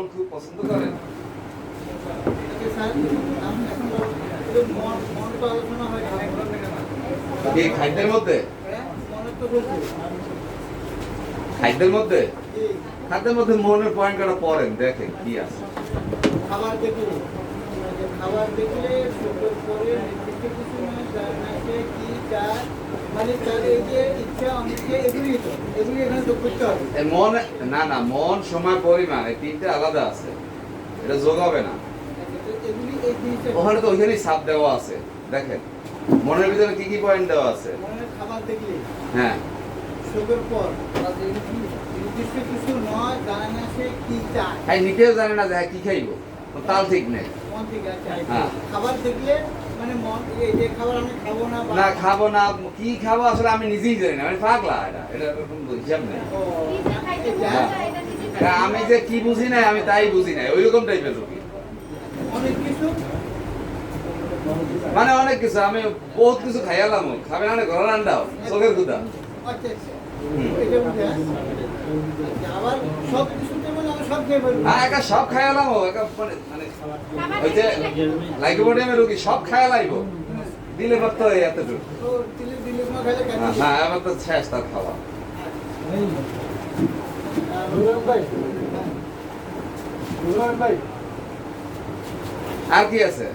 মন খুব পছন্দ করেন? কি খাদ্যের মধ্যে? খাদ্যের মধ্যে? খাদ্যের মধ্যে মনের পয়েন্ট কটা পড়েন, দেখেন কি আছে। খাবার দেখলে চোখের পরে নির্দিষ্ট কিছু নয়, যার নাকে কি চায়, মানে তার এই যে ইচ্ছা অনিচ্ছা এগুলি এখানে যোগ করতে হবে। মন না মন সময় পরিমাণ এই তিনটে আলাদা আছে, এটা যোগ হবে না। এগুলি এই জিনিসটা ওখানে তো ওইখানেই ছাপ দেওয়া আছে, দেখেন মনের ভিতরে কি কি পয়েন্ট দেওয়া আছে। মনের খাবার দেখলে হ্যাঁ, চোখের পর নির্দিষ্ট কিছু নয়, যার নাকে কি চায়, হ্যাঁ নিজেও জানে না যে হ্যাঁ কি খাইবো, তাল ঠিক নেই। মন থেকে আছে। হ্যাঁ। খাবার দেখলে মানে মন এই যে খাবার আমি খাবো না বা না খাবো না, কি খাবো আসলে আমি নিজেই জানি না, আমি পাগলা, এটা কোনো হিসাব নেই। ও, হ্যাঁ, আমি যে কি বুঝি নাই আমি তাই বুঝি নাই, ওইরকম টাইপের রোগী। অনেক কিছু মানে অনেক কিছু আমি বহুত কিছু খাইয়ালাম, খাবে না ঘর রান্নাও চোখের গুদা। আচ্ছা এটা বুঝে আবার সব কিছুতে মানে আমি সব খেয়ে ফেলবো। হ্যাঁ একা সব খাইয়ালাম, একা মানে ওই যে লাইকোপোডিয়ামের রোগী সব খাইয়ালাইব, দিলে পারত এতটুকু। তো দিলে না খেলে কেন? হ্যাঁ এবার তো শেষ তার খাওয়া। ভাই আর কি আছে?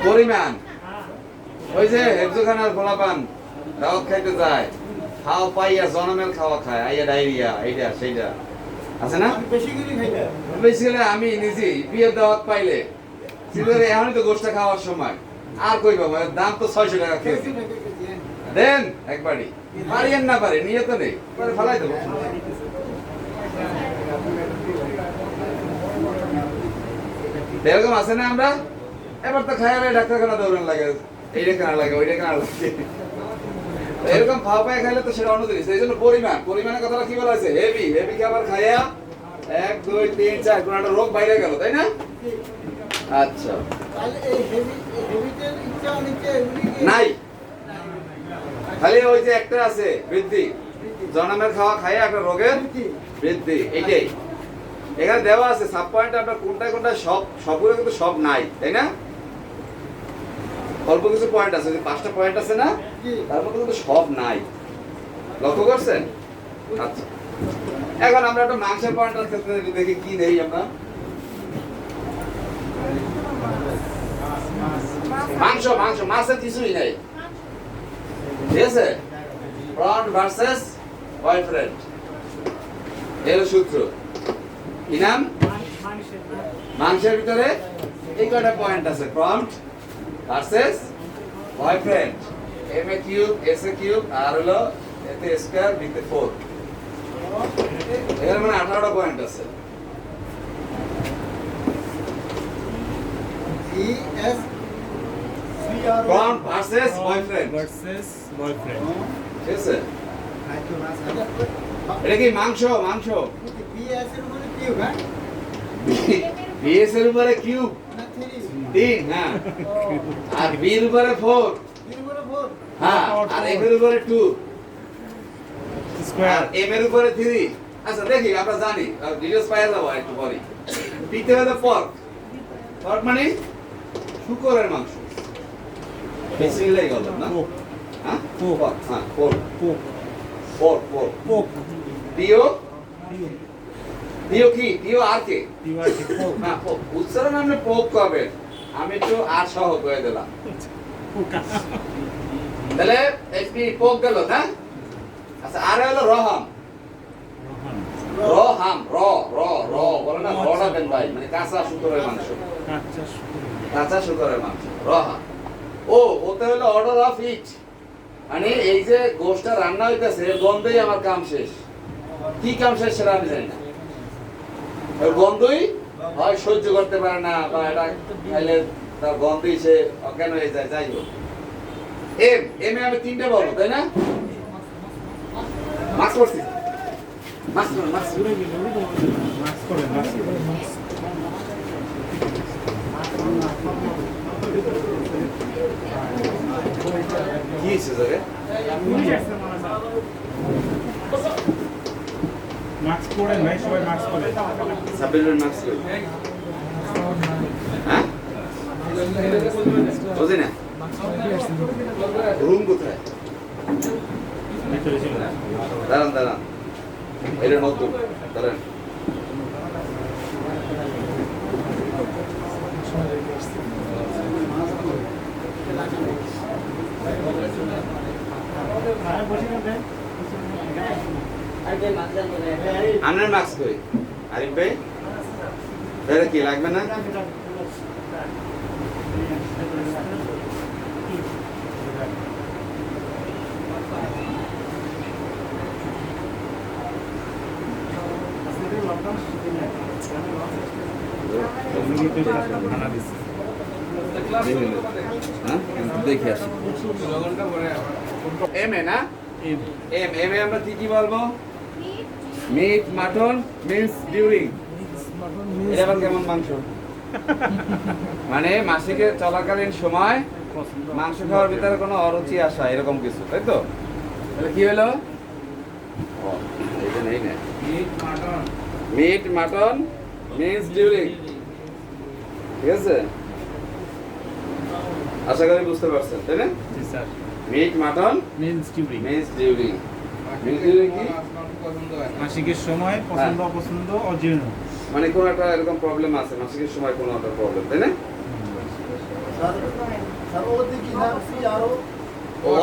পরিমাণ, ওই যে হেফজোখানার ফলাপান দাওয়াত খাইতে যায়, খাওয়া পাইয়া জনমেল খাওয়া খায়, আইয়া ডায়রিয়া এইটা সেইটা আছে না। বেশি করে খাই না। বেসিক্যালি আমি নিজেই বিয়ের দাওয়াত পাইলে সিলেটে এখনই তো গোষ্ঠটা খাওয়ার সময়, আর কই পাবো, এর দাম তো 600 টাকা খেয়েছি, দেন একবারই পারিয়েন না পারে নিয়ে তো নেই, পরে ফেলাই দেবো। এরকম আছে না আমরা, এবার তো খাইলে ডাক্তারখানা দৌড়ান লাগে, এইটা কেনা লাগে ওইটা কেনা লাগে, এরকম খাওয়া পায় খাইলে তো সেটা অন্য জিনিস। এই জন্য পরিমাণের কথাটা কি বলা হয়েছে, হেভি খাবার খাইয়া 1 2 3 4 কোন একটা রোগ বাইরে গেল, তাই না? আচ্ছা তাহলে এই হেভিটের ইচ্ছা অনিচ্ছা এগুলি কি নাই, খালি ওই যে একটা আছে বৃদ্ধি, জনমের খাওয়া খাইয়া একটা রোগের বৃদ্ধি, এইটাই এখানে দেওয়া আছে সাব পয়েন্ট। আপনার কোনটা সবগুলো কিন্তু সব নাই, তাই না? অল্প কিছু পয়েন্ট আছে, 5টা পয়েন্ট আছে না, তার মধ্যে কিন্তু সব নাই, লক্ষ্য করছেন? আচ্ছা এখন আমরা একটা মাংসের পয়েন্টের ক্ষেত্রে দেখি কি নেই আমরা। মাছের কিছুই নেই, ঠিক আছে? প্রন ভার্সেস বয়ফ্রেন্ড এর সূত্র কি নাম? মাংসের ভিতরে এই কয়টা পয়েন্ট আছে, প্রন versus boyfriend, M A cube S A cube আর হলো এতে স্কয়ার বিতে 4, এর মানে 18টা পয়েন্ট আছে। ES প্রন ভার্সেস বয়ফ্রেন্ড, ঠিক আছে? এটা কি মাংস BS এর উপরে কি হবে? বিএস এর উপরে কিউব না 3 3, হ্যাঁ, আর বি এর উপরে 4, এর উপরে 4 হ্যাঁ, আর এফ এর উপরে 2 আর এম এর উপরে 3। আচ্ছা দেখি আমরা জানি, ডিটেইলস পাওয়া যাবে একটু পরে। পিতে হলো পর্ক মানে শুকরের মাংস, বেশি লেগে গেল না, হ্যাঁ পর্ক, হ্যাঁ পর্ক দিও কি দিও আর কে না, উচ্চারণ আপনি পোক করবেন, আমি একটু আর সহ করে দিলাম, তাহলে একটি পোক গেল না। আচ্ছা আর হলো রহাম বলে না, রটা দেন ভাই, মানে কাঁচা শুকরের মাংস, রহা। ওতে হলো অর্ডার অফ ইট, মানে এই যে গোশটা রান্না হইতেছে এর গন্ধই আমার কাম শেষ। কি কাম শেষ সেটা আমি জানি না, ওর গন্ধই হয় সহ্য করতে পারে না, বা এটা খাইলে তার গন্ধই সে অজ্ঞান হয়ে যায়, যাই হোক। এম এ আমি 3টে বলবো, তাই না? মাস্ক করছি, কি হয়েছে মাস্ক পরেন ভাই, সবাই মাস্ক পরেন। সাব্বিরের মার্কস কই? হ্যাঁ? বুঝি না? রুম কোথায়? ভিতরে ছিল। দাঁড়ান দাঁড়ান, এটা নতুন, দাঁড়ান। আপনার মার্কস কই? আরিফ ভাই, এটা কি লাগবে না? খানা দিচ্ছে। হ্যাঁ, দেখে আসি। এম এ না? এম এম এ আমরা কি কি বলবো? Meat, mutton, means during. এটা আবার কেমন মাংস? মানে মাসিকে চলাকালীন সময় মাংস খাওয়ার ভিতরে কোনো অরুচি আসা, এরকম কিছু, তাই তো? তাহলে কি হলো? এইটা নেই না। Meat, mutton, means during. ঠিক আছে? আশা করি বুঝতে পারছেন, তাই না? জি sir. Meat, mutton, means during. Means during. Means during কি? মাসিকের সময় পছন্দ অপছন্দ অজীর্ণ। মানে কোনো একটা এরকম প্রবলেম আছে, মাসিকের সময় কোনো একটা প্রবলেম, তাই না?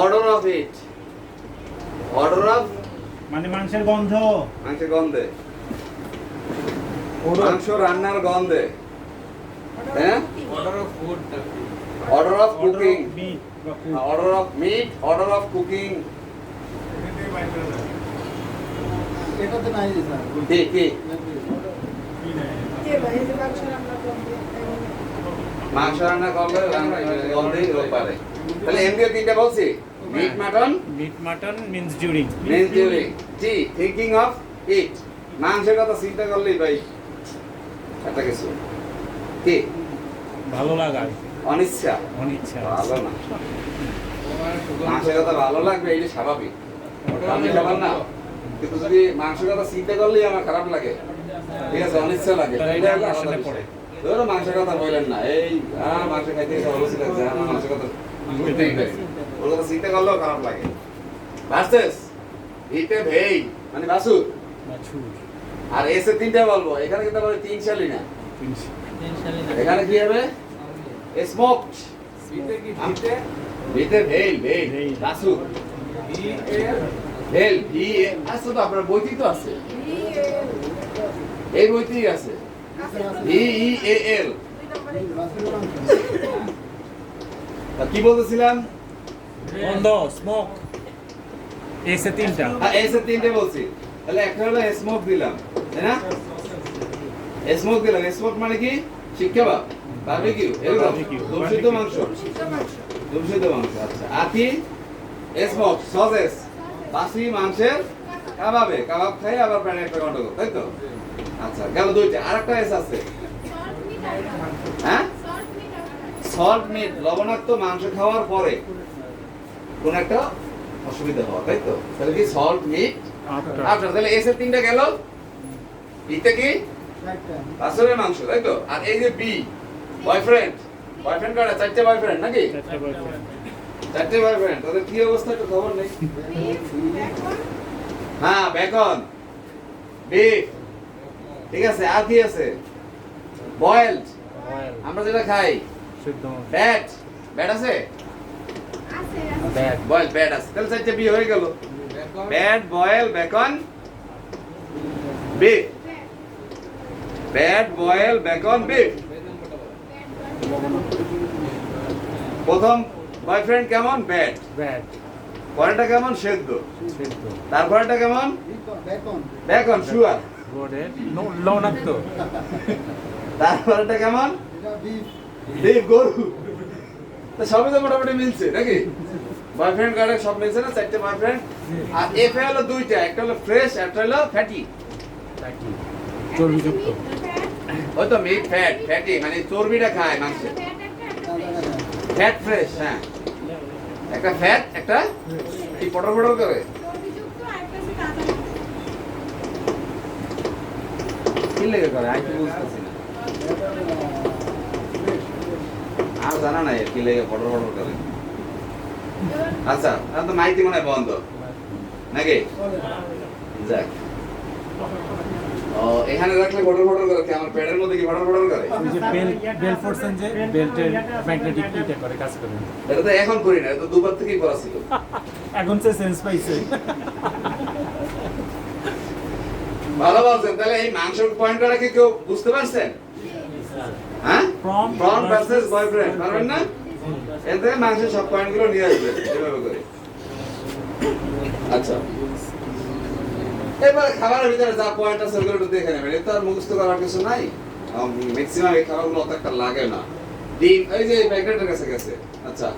Order of it, order of মানে মাংসের গন্ধ। মাংসের গন্ধে, মাংস রান্নার গন্ধে, হ্যাঁ? অর্ডার অফ কুকিং, মিট বা food. Order of meat, order of cooking. এটাতে নাই যে স্যার। কি কি? মাংস রান্না করলে গন্ধেই রোগ পারে। তাহলে এম দিয়ে তিনটা বলছি, meat, mutton, meat mutton means during. Means during. জি, থিঙ্কিং অফ ইট। মাংসের কথা চিন্তা করলেই ভাই একটা কিছু কি ভালো লাগায়, অনিচ্ছা, অনিচ্ছা। ভালো না। মাংসের কথা ভালো লাগবে, এটা স্বাভাবিক, আমি খাবার না, কিন্তু যদি মাংসের কথা চিন্তা করলেই আমার খারাপ লাগে, ঠিক আছে, অনিচ্ছা লাগে, তাহলে এটা হলো আসলে আলাদা পড়ে। বিষয়। ধরো মাংসের কথা বললেন না, এই মাংস খাইতে গেলে ভালো ছিল, আমার মাংসের কথা বুঝতেই পারি, ওর কথা চিন্তা করলেও খারাপ লাগে। ভার্সেস হিতে ভেই মানে বাসুর, বাছুর। আর এসে তিনটা বলবো, এখানে কিন্তু বলে তিন শালি না, এখানে কি হবে? স্মোকড। ভিতে ভেল, ভেল ভেল। বাসুর, ভেল ভি আছে তো, আপনার বইতেই তো আছে, এই বইতেই আছে, ভি ই এ এল। কি বলতেছিলাম? গন্ধ, স্মোক। এসে তিনটা। এসে তিনটে বলছি, তাহলে একটা হলো স্মোক দিলাম, তাই না? স্মোক দিলাম, স্মোক মানে কি? শিক্ষা বা বারবিকিউ, এরকম Barbecue, দূষিত মাংস, দূষিত মাংস। আচ্ছা, আর কি? স্মোক, সসেস, বাসি মাংসের কাবাবে, কাবাব খাই আবার প্রাণে একটা গন্ডগোল, তাই তো? আচ্ছা, গেল দুইটা, আরেকটা এস আছে, হ্যাঁ? সল্ট মিট, লবণাক্ত মাংস খাওয়ার পরে কোন একটা অসুবিধা হওয়া, তাই তো? তাহলে কি সল্ট মিট আচ্ছা, তাহলে এসে তিনটা গেল, বিতে কি? বাছুরের মাংস, তাই তো? আর এই যে বি, বয়ফ্রেন্ড, বয়ফ্রেন্ড কয়টা? চারটে বয়ফ্রেন্ড নাকি? চারটে বয়ফ্রেন্ড, তাদের কি অবস্থা একটু খবর নেই। হ্যাঁ, বেকন, বিফ, ঠিক আছে, আর কি আছে? বয়েলড, আমরা যেটা খাই, ব্যাট, ব্যাট আছে? বয়েল, ব্যাট আছে, তাহলে চারটে বি হয়ে গেল, bat, boil, bacon, beef, bat, boil, bacon, beef. প্রথম বয়ফ্রেন্ড কেমন? ব্যাট। ব্যাট। পরেরটা কেমন? সেদ্ধ। তারপরেরটা কেমন? বেকন, শুয়ার। লবণাক্ত। তারপরেরটা কেমন? বিফ, গরু। তো সবই তো মোটামুটি মিলছে নাকি? বয়ফ্রেন্ড কার্ডে সব মিলছে না? চারটে বয়ফ্রেন্ড। আর এফ এ হলো দুইটা, একটা হলো ফ্রেশ, একটা হলো ফ্যাটি। চর্বিযুক্ত। ওই তো মিট, ফ্যাট, ফ্যাটি মানে চর্বিটা খায় মাংসে। ফ্যাট ফ্রেশ, হ্যাঁ, একটা ফ্যাট, একটা কি পটর পটর করে। লেগে করে আমি তো বুঝতেছি না আর জানা নাই কি লেগে ফটো করে আচ্ছা তাহলে তো মাইতি মনে হয় বন্ধ নাকি যাক ও এখানে রাখলে ফটো করে কি আমার প্যাডের মধ্যে কি ফটো করে ওই যে বেল ফোরসেন যে বেল্টের ম্যাগনেটিক ইটা করে কাজ করে এটা তো এখন করি না এটা তো দুবার থেকেই করা ছিল এখন সে সেন্স পাইছে ভালো বলছেন তাহলে এই মাংসের পয়েন্টটা কি কেউ বুঝতে পারছেন হ্যাঁ প্রন ভার্সেস বয়ফ্রেন্ড পারবেন না এতে মাংসের সব পয়েন্টগুলো নিয়ে আসবেন এভাবে করে আচ্ছা এবার খাবারের ভিতরে যা পয়েন্ট আছে ওগুলো একটু দেখে নেবেন এটা আর মুখস্থ করার কিছু নাই ম্যাক্সিমাম এই খাবারগুলো অত একটা লাগে না ডিম এই যে প্যাকেটের কাছে গেছে আচ্ছা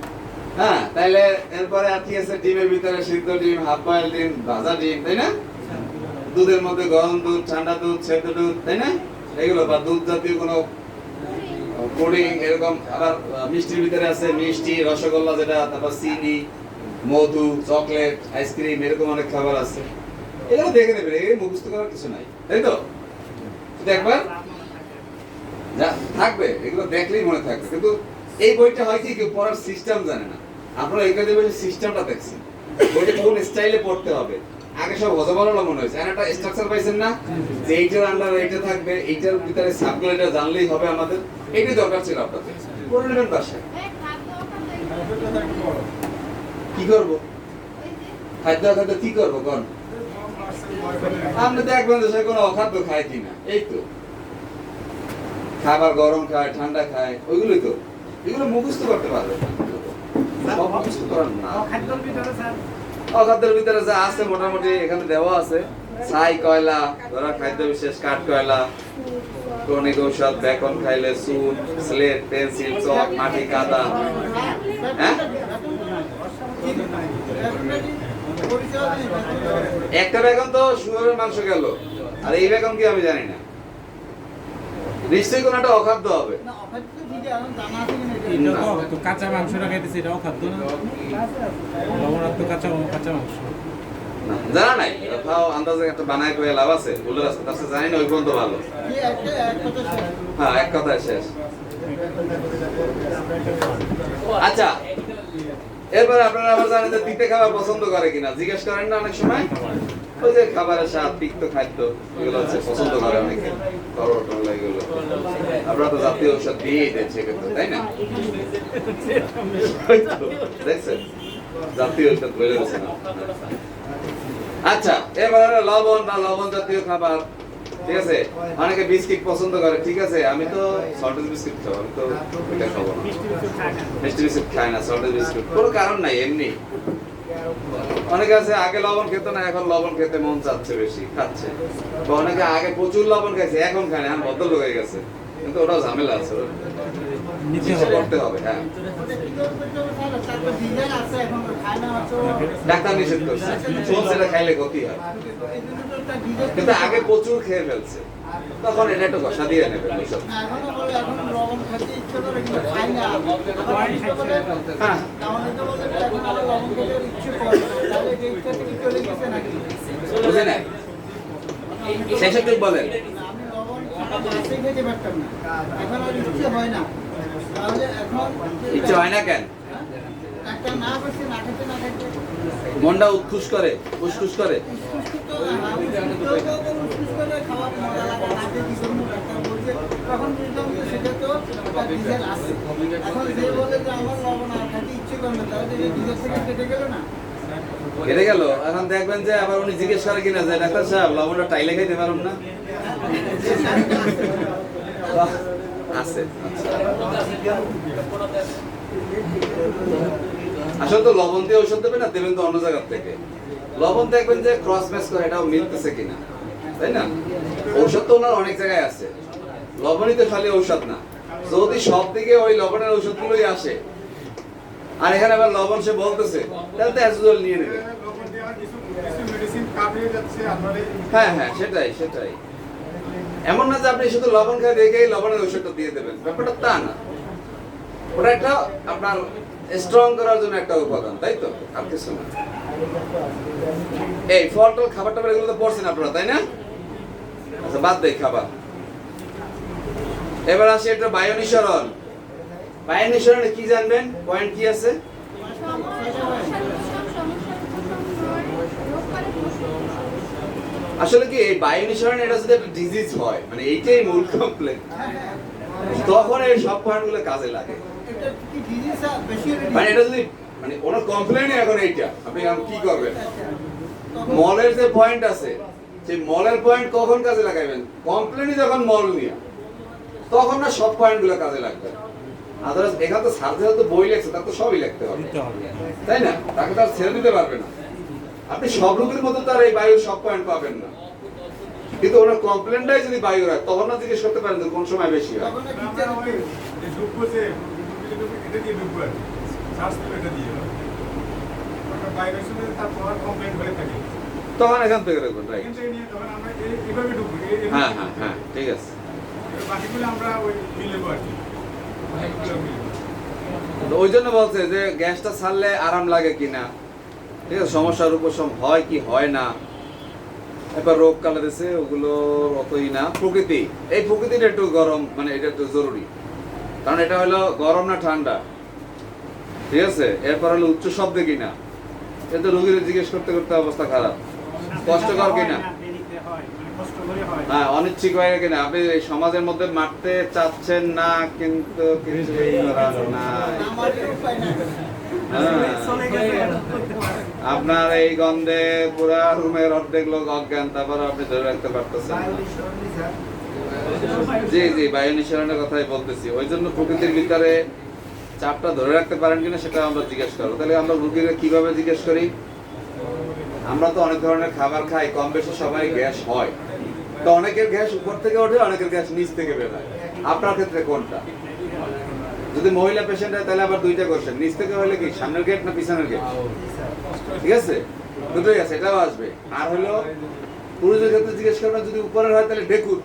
হ্যাঁ তাহলে এরপরে আর কি আছে ডিমের ভিতরে সিদ্ধ ডিম হাফ বয়েল ডিম ভাজা ডিম তাই না দুধের মধ্যে গরম দুধ ঠান্ডা দুধ সেদ্ধ দুধ তাই না এগুলো বা দুধ জাতীয় কোনো পুডিং এরকম আবার মিষ্টির ভিতরে আছে মিষ্টি রসগোল্লা যেটা তারপর চিনি মধু চকলেট আইসক্রিম এরকম অনেক খাবার আছে এগুলো দেখে নেবেন এই মুখস্থ করার কিছু নাই তাই তো একবার যা থাকবে এগুলো দেখলেই মনে থাকবে কিন্তু এই বইটা হয় কি কেউ পড়ার সিস্টেম জানে না আপনারা এই কাজে বসে সিস্টেমটা দেখছেন বইটা কোন স্টাইলে পড়তে হবে আগে সব হজবরলা মনে হয়েছে আর একটা স্ট্রাকচার পাইছেন না যে এইটার আন্ডার এইটা থাকবে এইটার ভিতরে সাবগুলো এটা জানলেই হবে আমাদের এইটাই দরকার ছিল আপনাদের পড়ে নেবেন বাসায় কি করবো খাদ্য খাদ্য কি করবো কোন আপনি দেখবেন যে সে কোনো অখাদ্য খায় কিনা এই তো খাবার গরম খায় ঠান্ডা খায় ওইগুলোই তো এগুলো মুখস্থ করতে পারবে সব মুখস্থ করার না অখাদ্যের ভিতরে যা আছে মোটামুটি এখানে দেওয়া আছে ছাই কয়লা ধরা খাদ্য বিশেষ কাঠ কয়লা ক্রনিক ঔষধ বেকন খাইলে চুন স্লেট পেন্সিল চক মাটি কাদা হ্যাঁ একটা বেকন তো শুয়োরের মাংস গেল আর এই বেকন কি আমি জানি না নিশ্চয়ই কোনো একটা অখাদ্য হবে তো কাঁচা মাংসটা খাইতেছে এটাও খাদ্য না লবণাক্ত কাঁচা মাংস জানা নাই তাও আন্দাজে একটা বানায় কয়ে লাভ আছে বলে রাস্তা তার জানি না ওই পর্যন্ত ভালো হ্যাঁ এক কথায় শেষ আচ্ছা এরপর আপনারা আবার জানেন যে তিতে খাবার পছন্দ করে কিনা জিজ্ঞেস করেন না অনেক সময় ওই যে খাবারের স্বাদ তিক্ত খাদ্য এগুলো হচ্ছে পছন্দ করে অনেকে করোটল এগুলো আপনারা তো জাতীয় ঔষধ দিয়েই দিচ্ছে কিন্তু তাই না দেখছেন জাতীয় ঔষধ বলে দিচ্ছে না আচ্ছা এবার লবণ বা লবণ জাতীয় খাবার ঠিক আছে অনেকে বিস্কিট পছন্দ করে ঠিক আছে আমি তো সল্টেড বিস্কিট খাবো আমি তো এটা খাবো না মিষ্টি বিস্কিট খাই না সল্টেড বিস্কিট কোনো কারণ নাই এমনি অনেকে আছে আগে লবণ খেত না এখন লবণ খেতে মন চাচ্ছে বেশি খাচ্ছে বা অনেকে আগে প্রচুর লবণ খাইছে এখন খায় না এখন বদল হয়ে গেছে কিন্তু ওটাও ঝামেলা আছে নিচে করতে হবে হ্যাঁ ডাক্তার নিষেধ করছে সেটা খাইলে ক্ষতি হয় কিন্তু আগে প্রচুর খেয়ে ফেলছে তখন এটা একটু কষা দিয়ে নেবে বুঝে নাই শেষে ঠিক বলেন ইচ্ছে হয় না কেন মনটা উৎখুস করে উসখুস করে কেটে গেল এখন দেখবেন যে আবার উনি জিজ্ঞেস করে কিনা যে ডাক্তার সাহেব লবণটা টাইলে খাইতে পারুন না আছে আসলে তো লবণ দিয়ে ঔষধ দেবেন না দেবেন তো অন্য জায়গা থেকে লবণ দেখবেন যে ক্রস ম্যাচ করে এটাও মিলতেছে কিনা তাই না ঔষধ তো ওনার অনেক জায়গায় আছে লবণই তো খালি ঔষধ না যদি সব দিকে ওই লবণের ঔষধগুলোই আসে আর এখানে আবার লবণ সে বলতেছে তাহলে তো অ্যাজুয়াল নিয়ে নেবে হ্যাঁ হ্যাঁ সেটাই সেটাই এমন না যে আপনি শুধু লবণ খাই দেখেই লবণের ঔষধটা দিয়ে দেবেন ব্যাপারটা তা না ওটা একটা আপনার স্ট্রং করার জন্য একটা উপাদান তাই তো আর কিছু না এই ফল টল খাবার টাবার এগুলো তো পড়ছেন আপনারা তাই না আচ্ছা বাদ দেই খাবার এবার আসি একটা বায়ু নিঃসরণ। বায়ু নিঃসরণে কি জানবেন? পয়েন্ট কি আছে? আসলে কি এই বায়ু নিঃসরণ এটা যদি একটা ডিজিজ হয়, মানে এইটাই মূল কমপ্লেক্স, তখন এই সব পয়েন্টগুলো কাজে লাগে। এটা কি ডিজিজ বেশি মানে এটা যদি মানে ওনার কমপ্লেনই এখন এইটা, আপনি এখন কি করবেন? মলের যে পয়েন্ট আছে, সেই মলের পয়েন্ট কখন কাজে লাগাবেন? কমপ্লেনই যখন মল নিয়ে, তখন না সব পয়েন্টগুলো কাজে লাগবে। আদারওয়াইজ এখানে তো সার্জেল তো বই লেখছে, তার তো সবই লিখতে হবে, দিতে হবে। তাই না? তাকে তো আর ছেড়ে দিতে পারবে না। আপনি সব রোগীর মতো তার এই বায়ুর সব পয়েন্ট পাবেন না, কিন্তু ওনার কমপ্লেনটাই যদি বায়ু হয়, তখন না জিজ্ঞেস করতে পারেন যে কোন সময় বেশি হয়। তখন টিচার তখন এখান থেকে দেখবেন, রাইট? হ্যাঁ হ্যাঁ হ্যাঁ, ঠিক আছে। তো ওই জন্য বলছে যে গ্যাসটা ছাড়লে আরাম লাগে কিনা, ঠিক আছে, সমস্যার উপশম হয় কি হয় না। এবার রোগ কালে দিছে ওগুলো অতই না। প্রকৃতি, এই প্রকৃতিটা একটু গরম, মানে এটা একটু জরুরি, কারণ এটা হলো গরম না ঠান্ডা, ঠিক আছে। এরপর হলো উচ্চ শব্দে কিনা, এটা রোগীর জিজ্ঞেস করতে করতে অবস্থা খারাপ। কষ্টকর কিনা, হ্যাঁ, অনিচ্ছিক হয় কিনা। আপনি এই সমাজের মধ্যে মারতে চাচ্ছেন না, কিন্তু কিছুই করার নাই। আপনার এই গন্ধে পুরা রুমের অর্ধেক লোক অজ্ঞান, তারপর আপনি ধরে রাখতে পারতেছেন। জি জি, বায়ু নিঃসরণের কথাই বলতেছি। ওই জন্য প্রকৃতির ভিতরে চাপটা ধরে রাখতে পারেন কিনা সেটা আমরা জিজ্ঞেস করবো। তাহলে আমরা রোগীকে কিভাবে জিজ্ঞেস করি? আমরা তো অনেক ধরনের খাবার খাই, কম বেশি সবাই গ্যাস হয়। তো অনেকের গ্যাস উপর থেকে ওঠে, অনেকের গ্যাস নিচ থেকে বের হয়। আপনার ক্ষেত্রে কোনটা? যদি মহিলা পেশেন্ট হয় তাহলে আবার দুইটা কোশ্চেন, নিচ থেকে হলে কি সামনের গেট না পিছনের গেট? ঠিক আছে, দুটোই আছে, এটাও আসবে। আর হলো পুরুষের ক্ষেত্রে জিজ্ঞেস করবেন, যদি উপরের হয় তাহলে ডেকুর।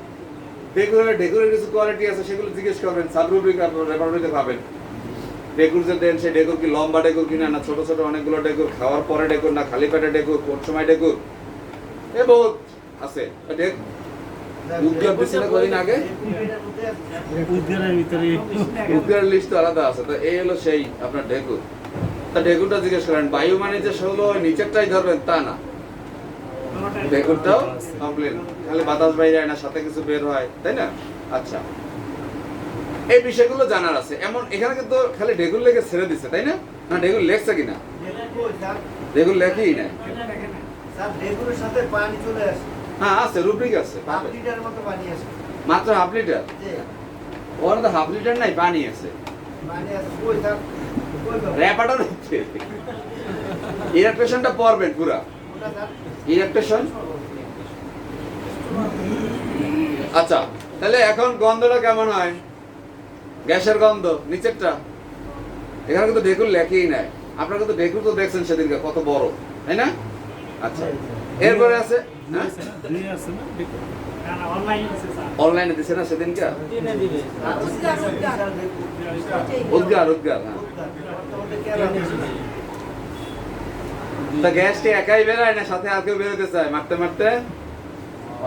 ডেকুর হলে ডেকুরের কিছু কোয়ালিটি আছে, সেগুলো জিজ্ঞেস করবেন, সাবরুব্রিক রেপার্টরিতে পাবেন। ডেকুর যে দেন, সেই ডেকুর কি লম্বা ডেকুর কিনা, না ছোট ছোট অনেকগুলো ডেকুর, খাওয়ার পরে ডেকুর না খালি পেটে ডেকুর, কোন সময় ডেকুর, এ বহুত আছে। উদ্গার পিছনে কদিন আগে উদ্গার লিস্ট আলাদা আছে। তো এই হলো সেই আপনার ডেকুর। তা ডেকুরটা জিজ্ঞেস করেন। বায়ু মানে যে হলো নিচেরটাই ধরবেন তা না, ডেকুরটাও কমপ্লেন, খালি বাতাস বাইরে হয় না, সাথে কিছু বের হয়, তাই না? আচ্ছা, এই বিষয়গুলো জানার আছে। এমন এখানে কিন্তু খালি ডেগুর লেগে ছেড়ে দিচ্ছে, তাই না? না, ডেগুর লেখছে কিনা? ডেগুর লেখেই না। হ্যাঁ আছে, রুব্রিক আছে, মাত্র হাফ লিটার। ওর তো হাফ লিটার নাই, পানি আছে, র্যাপাটা রয়েছে। ইলেকট্রেশনটা পড়বেন পুরা, ইলেকট্রেশন। আচ্ছা, তাহলে এখন গন্ধটা কেমন হয়? গ্যাসের গন্ধ, নিচেরটা। এখানে কিন্তু ডেকুর লেখেই নাই। আপনারা কিন্তু ডেকুর তো দেখছেন সেদিনকে কত বড়, তাই না? আচ্ছা, এরপরে আছে অনলাইনে দিছে না সেদিনকে? উদ্গার, উদ্গার, হ্যাঁ। তা গ্যাসটি একাই বেরোয় না, সাথে আর কেউ বেরোতে চায়? মারতে মারতে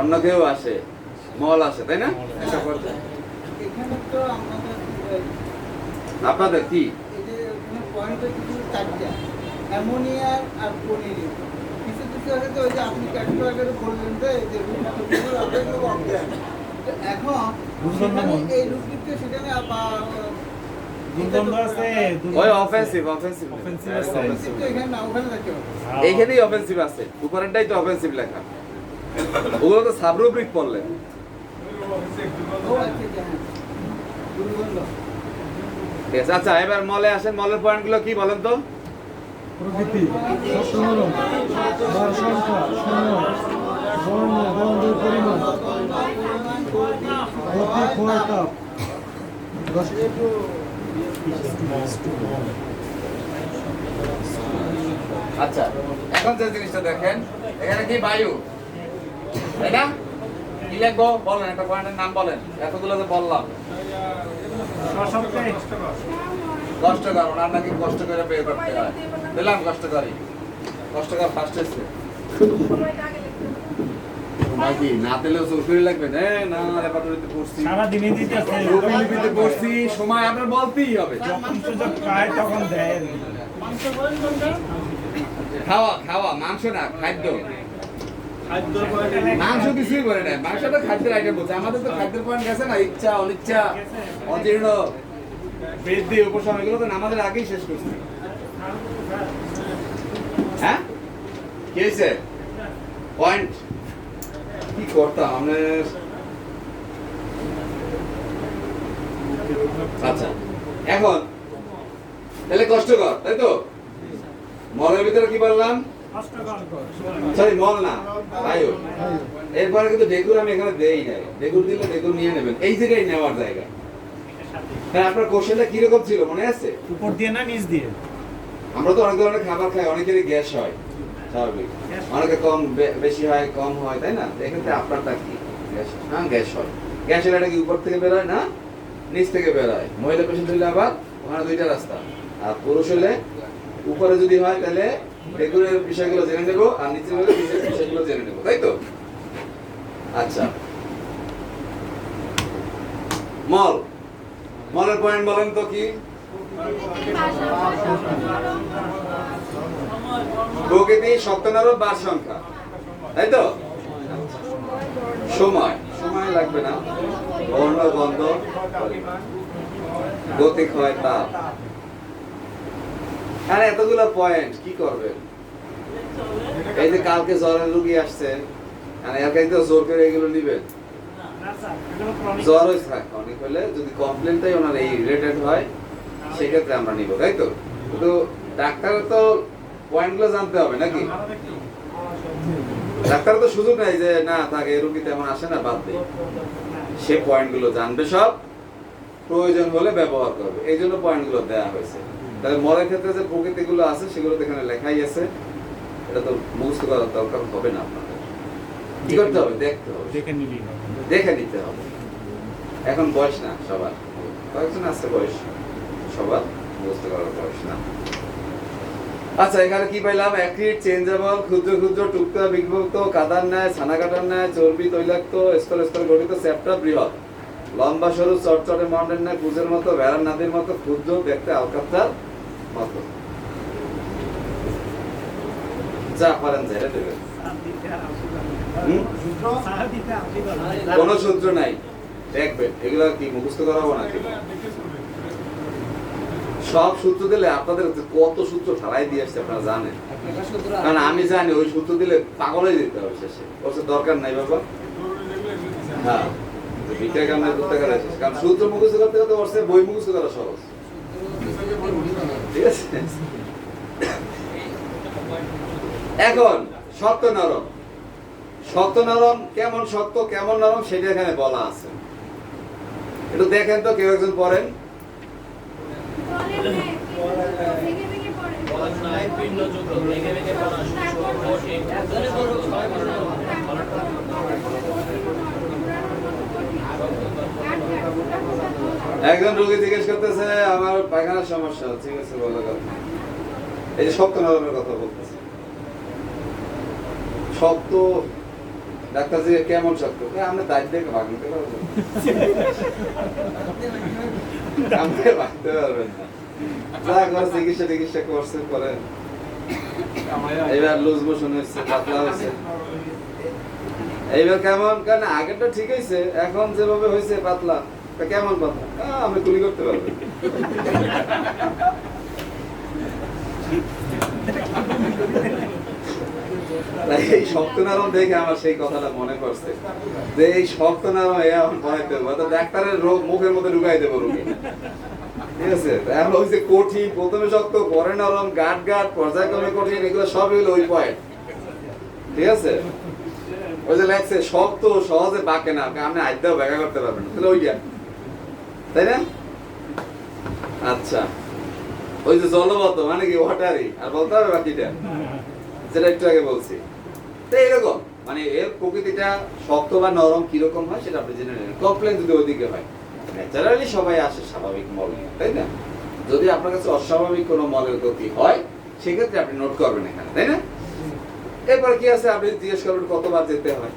অন্য কেউ আসে, মল আসে, তাই না? আপনাদের কি অ্যামোনিয়া আর পনির কিছু কিছু আছে তো, ওই যে আপনি একটু আগে বললেন যে এখন এই রুগীকে সেখানে ওই অফেন্সিভ, অফেন্সিভ অফেন্সিভ এখানে না, ওখানে দেখতে হবে। এইখানেই অফেন্সিভ আছে, উপরেরটাই তো অফেন্সিভ লেখা। ওগুলো তো সাবরুব্রিক পড়লেন। ঠিক আছে, আচ্ছা এবার মলে আসেন। মলের পয়েন্টগুলো কি বলেন তো? প্রকৃতি, সত্যমূলক, বার সংখ্যা, সময়, বর্ণ, গন্ধের পরিমাণ, গতি, ক্ষয়, তাপ। আচ্ছা, এখন যে জিনিসটা দেখেন, এখানে কি বায়ু, তাই না? কি লিখবো বলেন, একটা পয়েন্টের নাম বলেন। এতগুলো যে বললাম, কষ্টকর। ওনার নাকি কষ্ট করে বের করতে হয়, দিলাম কষ্টকরই। কষ্টকর ফার্স্ট এসছে। বাকি না তেলেও চৌধুরী লাগবে না রেপার্টরিতে পড়ছি সারাদিনই দিতেছে প্রতিলিপিতে পড়ছি সময় আপনার বলতেই হবে যখন সুযোগ পায় তখন দেয় মাংস বলেন কোনটা? খাওয়া মাংস না খাদ্য মাংস কিছুই করে না মাংস তো খাদ্যের আইটেম বলছে আমাদের তো খাদ্যের পয়েন্ট গেছে না ইচ্ছা অনিচ্ছা অজীর্ণ বৃদ্ধি উপশম এগুলো তো আমাদের আগেই শেষ করছি হ্যাঁ কি হয়েছে পয়েন্ট কি করতাম আমরা আচ্ছা এখন তাহলে কষ্টকর তাই তো মলের ভিতরে কি বললাম সরি মল না বায়ু এরপরে কিন্তু ডেকুর আমি এখানে দেই নাই ডেকুর দিলে ডেকুর নিয়ে নেবেন এই জায়গায় নেওয়ার জায়গা হ্যাঁ আপনার কোশ্চেনটা কিরকম ছিল মনে আছে উপর দিয়ে না নিচ দিয়ে আমরা তো অনেক ধরনের খাবার খাই অনেকেরই গ্যাস হয় স্বাভাবিক অনেকে কম বেশি হয় কম হয় তাই না এক্ষেত্রে আপনারটা কি গ্যাস হ্যাঁ গ্যাস হয় গ্যাস হলে এটা কি উপর থেকে বেরোয় না নিচ থেকে বেরোয় মহিলা পেশেন্ট হলে আবার ওখানে দুইটা রাস্তা আর পুরুষ হলে উপরে যদি হয় তাহলে ডেকুরের বিষয়গুলো জেনে নেবো আর নিচে হলে নিচের বিষয়গুলো জেনে নেবো তাই তো আচ্ছা মল মলের পয়েন্ট বলেন তো কি প্রকৃতি সপ্তনারও বার সংখ্যা তাই তো সময় সময় লাগবে না বর্ণ গন্ধ গতি ক্ষয় তাপ আরে এতগুলো পয়েন্ট কি করবেন এই যে কালকে জ্বরের রোগী আসছে মানে এর কাছে জোর করে এগুলো নিবেন জ্বর হয়েছে অনেক হলে যদি কমপ্লেনটাই ওনার এই রিলেটেড হয় সেক্ষেত্রে আমরা নিব তাই তো কিন্তু ডাক্তারের তো পয়েন্টগুলো জানতে হবে নাকি ডাক্তারের তো সুযোগ নাই যে না থাকে রোগী তেমন আসে না বাদ দেয় সে পয়েন্টগুলো জানবে সব প্রয়োজন হলে ব্যবহার করবে এই জন্য পয়েন্টগুলো দেওয়া হয়েছে তাহলে মলের ক্ষেত্রে যে প্রকৃতিগুলো আছে সেগুলো তো এখানে লেখাই আছে এটা তো মুখস্থ করার দরকার হবে না আপনাদের কি করতে হবে দেখতে হবে দেখে নিতে হবে এখন বয়স না সবার কয়েকজন আছে বয়স সবার মুখস্থ করার বয়স না আচ্ছা এখানে কি পাইলাম অ্যাক্রিড চেঞ্জেবল ক্ষুদ্র ক্ষুদ্র টুকরা বিভক্ত কাদার ন্যায় ছানা কাটার ন্যায় চর্বি তৈলাক্ত স্তর স্তর গঠিত চ্যাপ্টা বৃহৎ লম্বা সরু চটচটে মাউন্টেন ন্যায় কুজের মতো ভেড়ার নাদির মতো ক্ষুদ্র দেখতে আলকাত্রার মতো যা পারেন যা এটা দেবেন কোনো সূত্র নাই দেখবেন এগুলো কি মুখস্থ করাবো নাকি সব সূত্র দিলে আপনাদের কত সূত্র ঠালাই দিয়ে আসছে আপনারা জানেন কারণ আমি জানি ওই সূত্র দিলে পাগল হয়ে যেতে হবে শেষে ওর দরকার নাই বাবা হ্যাঁ বিটা কারণে করতে গেলে কারণ সূত্র মুখস্থ করতে করতে ওর বই মুখস্থ করা সহজ ঠিক আছে এখন শক্ত নরম শক্ত নরম কেমন শক্ত কেমন নরম সেটা এখানে বলা আছে একটু দেখেন তো কেউ একজন পড়েন একজন রোগী জিজ্ঞেস করতেছে আমার পায়খানার সমস্যা ঠিক আছে বলো কথা এই যে শক্ত নরমের কথা বলতেছে শক্ত ডাক্তার জি কেমন শক্ত আমরা দায়িত্ব দেখে ভাগ নিতে পারবো আমাকে ভাগতে পারবেন না যা করে চিকিৎসা করছে পরে এবার লুজ মোশন হয়েছে পাতলা হয়েছে এইবার কেমন কারণ আগেরটা ঠিক হয়েছে এখন যেভাবে হয়েছে পাতলা কেমন পাতলা আমি গুলি করতে পারবো এই শক্ত নরম দেখে আমার সেই কথাটা মনে পড়ছে যে এই শক্ত নরম এখন বানাইতে হবে ডাক্তারের রোগ মুখের মধ্যে ঢুকাই দেবো রোগী ঠিক আছে এখন ওই যে কঠিন প্রথমে শক্ত পরে নরম গাট পর্যায়ক্রমে কঠিন এগুলো সব এগুলো ওই পয়েন্ট ঠিক আছে ওই যে লাগছে শক্ত সহজে বাঁকে না আপনি আইতেও ব্যাখ্যা করতে পারবেন তাহলে ওইটা তাই না আচ্ছা ওই যে জলবদ্ধ মানে কি ওয়াটারি আর বলতে হবে বাকিটা যেটা একটু আগে বলছি তো এরকম মানে এর প্রকৃতিটা শক্ত বা নরম কিরকম হয় সেটা আপনি জেনে নেন কমপ্লেন যদি ওইদিকে হয় ন্যাচারালি সবাই আসে স্বাভাবিক মল তাই না যদি আপনার কাছে অস্বাভাবিক কোনো মলের গতি হয় সেক্ষেত্রে আপনি নোট করবেন এখানে তাই না এরপর কি আছে আপনি জিজ্ঞেস করবেন কতবার যেতে হয়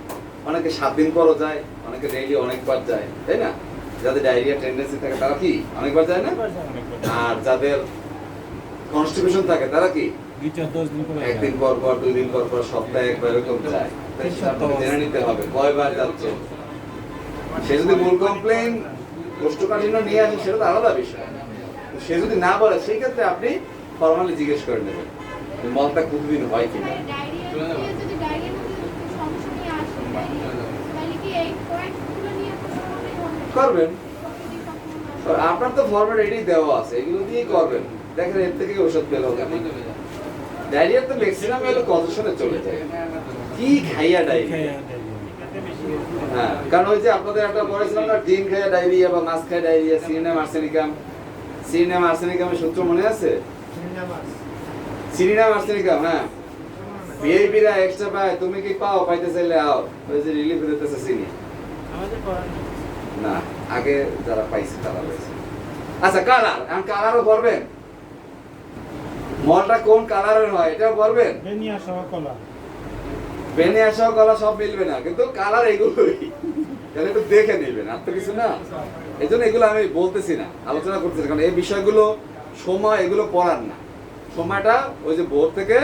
অনেকে 7 দিন পরও যায়, অনেকে ডেইলি অনেকবার যায়, তাই না? যাদের ডায়রিয়া টেন্ডেন্সি থাকে তারা কি অনেকবার যায় না? আর যাদের কনস্টিপেশন থাকে তারা কি 2-4-10 দিন পরে একদিন পর পর, 2 দিন পর পর, সপ্তাহে একবার এরকম যায়। তাই সেটা আপনাকে জেনে নিতে হবে কয়বার যাচ্ছে। সে যদি মূল কমপ্লেন কোষ্ঠকাঠিন্য নিয়ে আসে সেটা তো আলাদা বিষয়। তো সে যদি না বলে সেই ক্ষেত্রে আপনি ফর্মালি জিজ্ঞেস করে নেবেন যে মলটা প্রতিদিন হয় কিনা। করবেন, আপনার তো ফর্মেট রেডি দেওয়া আছে, এগুলো দিয়েই করবেন। দেখেন এর থেকে ওষুধ পেল কেন। ডায়রিয়া তো ম্যাক্সিমাম হলো কনজেশনে চলে যায়। কি খাইয়া ডায়রিয়া? হ্যাঁ, কারণ ওই যে আপনাদের একটা বলেছিলাম না, ডিম খাইয়া ডায়রিয়া বা মাছ খাইয়া ডায়রিয়া, সিরিনাম আর্সেনিকাম। সিরিনাম আর্সেনিকামের সূত্র মনে আছে? সিরিনাম আর্সেনিকাম, হ্যাঁ। ভিআইপিরা এক্সট্রা পায়, তুমি কি পাও? পাইতে চাইলে আও। ওই যে রিলিফ দিতেছে সিনি না, আগে যারা পাইছে তারা পাইছে। আচ্ছা, কালার, এখন কালারও করবেন। মলটা কোন কালারের হয় এটাও করবেন। বেনিয়া সহ কলা, বেনিয়া সহ কলা সব মিলবে না, কিন্তু কালার এগুলোই। তাহলে একটু দেখে নেবেন, আর তো কিছু না। এই জন্য এগুলো আমি বলতেছি না, আলোচনা করতেছি, কারণ এই বিষয়গুলো সময় এগুলো পড়ার না। সময়টা ওই যে ভোর থেকে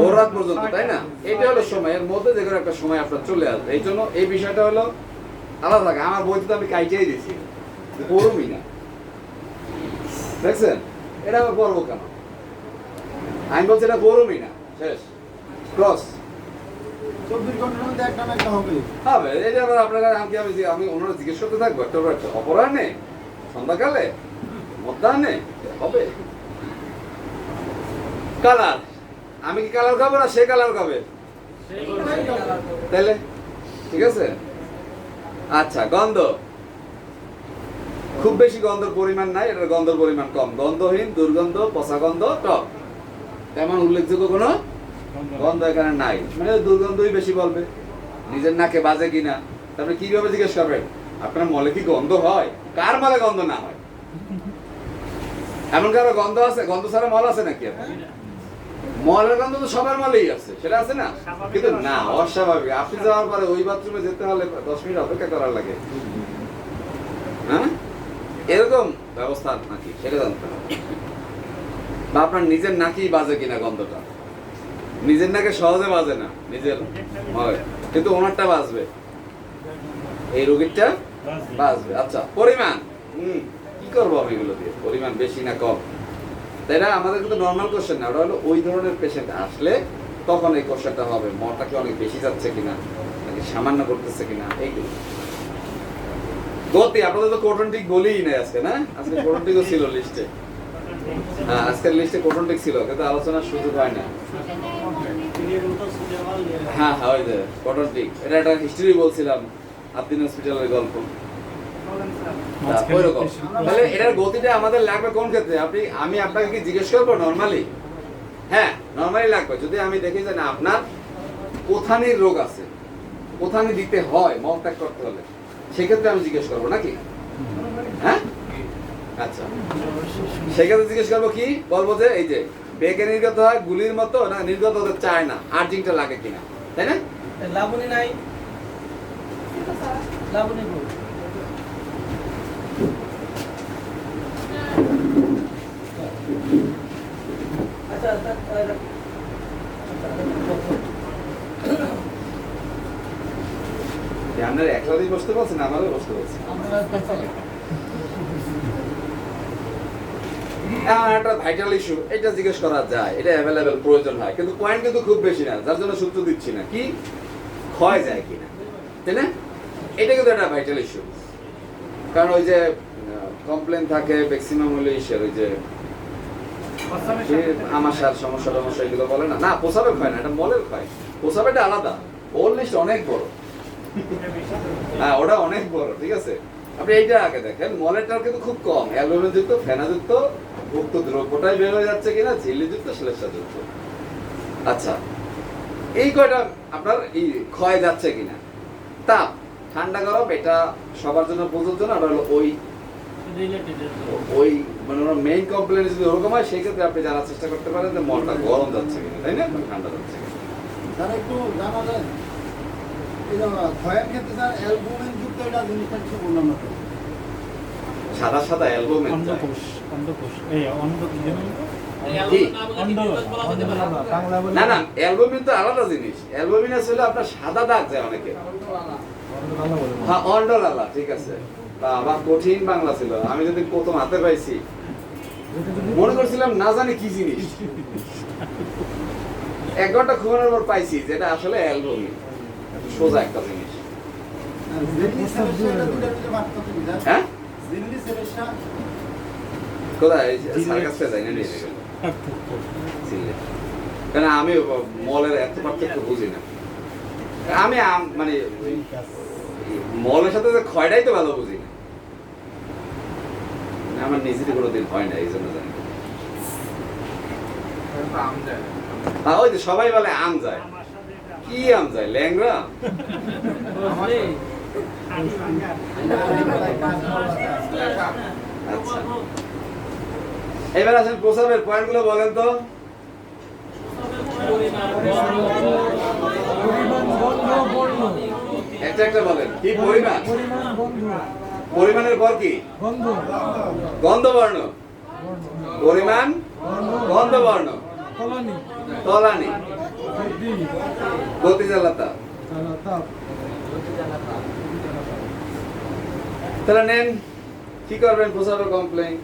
ভোর রাত পর্যন্ত, তাই না? এটা হলো সময়, এর মধ্যে যে কোনো একটা সময় আপনার চলে আসবে। এই জন্য এই বিষয়টা হলো আলাদা থাকে। আমার বইতে তো আমি কাইটাই দিছি, পড়বই না। দেখছেন, এটা আবার পড়বো কেন? আমি বলছি এটা পড়বই না, শেষ, ক্রস 24 ঘন্টার মধ্যে একটা না একটা হবে। হবে। এটা আবার আপনারা আমি ওনারা জিজ্ঞেস করতে থাকবো একটা একটা অপরাহ্নে, সন্ধ্যাকালে, মধ্যাহ্নে হবে। কালার, আমি কি কালার খাবো না সে কালার খাবে? তাহলে ঠিক আছে। আচ্ছা, গন্ধ, খুব বেশি গন্ধের পরিমাণ নাই, এটার গন্ধের পরিমাণ কম। গন্ধহীন, দুর্গন্ধ, পচা গন্ধ, টক। তেমন উল্লেখযোগ্য কোনো গন্ধ এখানে নাই, মানে দুর্গন্ধই বেশি বলবে। নিজের নাকে বাজে কিনা, তারপরে কিভাবে জিজ্ঞেস করবেন আপনার মলে কি গন্ধ হয়? কার মলে গন্ধ না হয়? এমন কারো গন্ধ আছে? গন্ধ ছাড়া মল আছে নাকি? মলের গন্ধ তো সবার মলেই আছে, সেটা আছে না? কিন্তু না, অস্বাভাবিক। আপনি যাওয়ার পরে ওই বাথরুমে যেতে হলে 10 মিনিট অপেক্ষা করার লাগে। হ্যাঁ, এরকম ব্যবস্থা নাকি সেটা জানতে হবে। বা আপনার নিজের নাকি বাজে কিনা গন্ধটা। নিজের নাকে সহজে বাজে না, নিজের হয়, কিন্তু ওনারটা বাজবে, এই রোগীরটা বাজবে। আচ্ছা, পরিমাণ, কি করবো আমি এগুলো দিয়ে? পরিমাণ বেশি না কম, তাই না? আমাদের কিন্তু নর্মাল কোশ্চেন না, ওটা হলো ওই ধরনের পেশেন্ট আসলে তখন এই কোশ্চেনটা হবে, মলটা কি অনেক বেশি যাচ্ছে কিনা, নাকি সামান্য করতেছে কিনা, এইগুলো। গতি, আপনাদের তো কোটনটিক বলেই নাই আজকে, না? আজকে কোটনটিকও ছিল লিস্টে। হ্যাঁ, আজকের লিস্টে কোটনটিক ছিল, কিন্তু আলোচনার সুযোগ হয় না। হ্যাঁ হ্যাঁ, ওই যে কোটনটিক, এটা একটা হিস্ট্রি বলছিলাম, আবদিন হসপিটালের গল্প। ওইরকম। তাহলে এটার গতিটা আমাদের লাগবে কোন ক্ষেত্রে? আমি আপনাকে কি জিজ্ঞেস করবো নরমালি? হ্যাঁ, নরমালি লাগবে যদি আমি দেখি যে না আপনার কোথানির রোগ আছে, কোথানি দিতে হয় মল ত্যাগ করতে হলে, সেক্ষেত্রে আমি জিজ্ঞেস করবো নাকি? হ্যাঁ, আচ্ছা, সেক্ষেত্রে জিজ্ঞেস করবো কি? বলবো যে এই যে বেগে নির্গত হয় গুলির মতো, না নির্গত হতে চায় না, আর্জিংটা লাগে কিনা, তাই না? লাবণী নাই, লাবণী বল। আচ্ছা, আপনার একলাতেই বসতে বলছেন, আমারও বসতে বলছেন। একটা ভাইটাল ইস্যু, এটা জিজ্ঞেস করা যায়, এটা অ্যাভেলেবেল প্রয়োজন হয়, কিন্তু পয়েন্ট কিন্তু খুব বেশি না, যার জন্য সূত্র দিচ্ছি না। কি ক্ষয় যায় কিনা, তাই না? এটা কিন্তু একটা ভাইটাল ইস্যু, কারণ ওই যে কমপ্লেন থাকে ম্যাক্সিমাম হলো ইস্যুর ওই যে আমাশার সমস্যা টমস্যা এগুলো বলে না, না প্রসাবের ক্ষয় না, এটা মলের ক্ষয়। প্রসাবেরটা আলাদা, ওর লিস্ট অনেক বড়। হ্যাঁ, ওটা অনেক বড়, ঠিক আছে। আপনি এইটা আগে দেখেন, মলেরটাও কিন্তু খুব কম, অ্যালুমিনিয়াম যুক্ত, ফেনাযুক্ত, ভুক্ত দ্রব্যটাই বের হয়ে যাচ্ছে কিনা, ঝিল্লিযুক্ত, শ্লেষ্মাযুক্ত। আচ্ছা, এই কয়টা আপনার এই ক্ষয় যাচ্ছে কিনা। তাপ, ঠান্ডা গরম, এটা সবার জন্য প্রযোজ্য না, ওটা হলো ওই মানে ওনার মেইন কমপ্লেন যদি ওরকম হয়, সেই ক্ষেত্রে আপনি জানার চেষ্টা করতে পারেন যে মলটা গরম যাচ্ছে কিনা, তাই না, ঠান্ডা যাচ্ছে কিনা। তারা একটু জানা যায় এই যে ক্ষয়ের ক্ষেত্রে স্যার অ্যালবুমিন যুক্ত এটা জিনিসটা কিছু বললাম না তো। সাদা সাদা অ্যালবামে অন্ধকোষ অন্ধকোষ এই অন্ধ কি যেন কি অন্ধ বাংলা বলে না না অ্যালবামিন তো আলাদা জিনিস। অ্যালবামিন আসলে আপনার সাদা দাগ যায় অনেকে। বাংলা বলে হ্যাঁ অন্ডলালা ঠিক আছে। আবার কঠিন বাংলা ছিল, আমি যদি প্রথম হাতে পাইছি মনে করছিলাম না জানি কি জিনিস, 1 ঘন্টা ঘুমানোর পর পাইছি যেটা আসলে অ্যালবামিন, সোজা একটা জিনিস। আর জিল্লি সেরেশা এটা দুটার ভিতরে পার্থক্য কি স্যার? হ্যাঁ জিল্লি সেরেশা কোথায় সার্কাসে যাই না নিয়ে গেল কেন আমি মলের এত পার্থক্য বুঝি না। আমি মানে মলের সাথে যে ক্ষয়টাই তো ভালো বুঝি না, আমার নিজেরই কোনোদিন হয় না, এই জন্য জানি না। ওই যে সবাই বলে আম যায়, কি আম যায় ল্যাংরা। আচ্ছা এবার আসেন প্রসাবের পয়েন্টগুলো বলেন তো। পরিমাণ বর্ণ বর্ণ একটা একটা বলেন। কি পরিমাণ? পরিমাণ বন্ধ পরিমাণের পর কি? গন্ধ গন্ধবর্ণ। পরিমাণ গন্ধবর্ণ। কলানি তলানি বৃদ্ধি গতিজালতা। তাপ তাহলে নেন কি করবেন প্রসাবের কমপ্লেইন।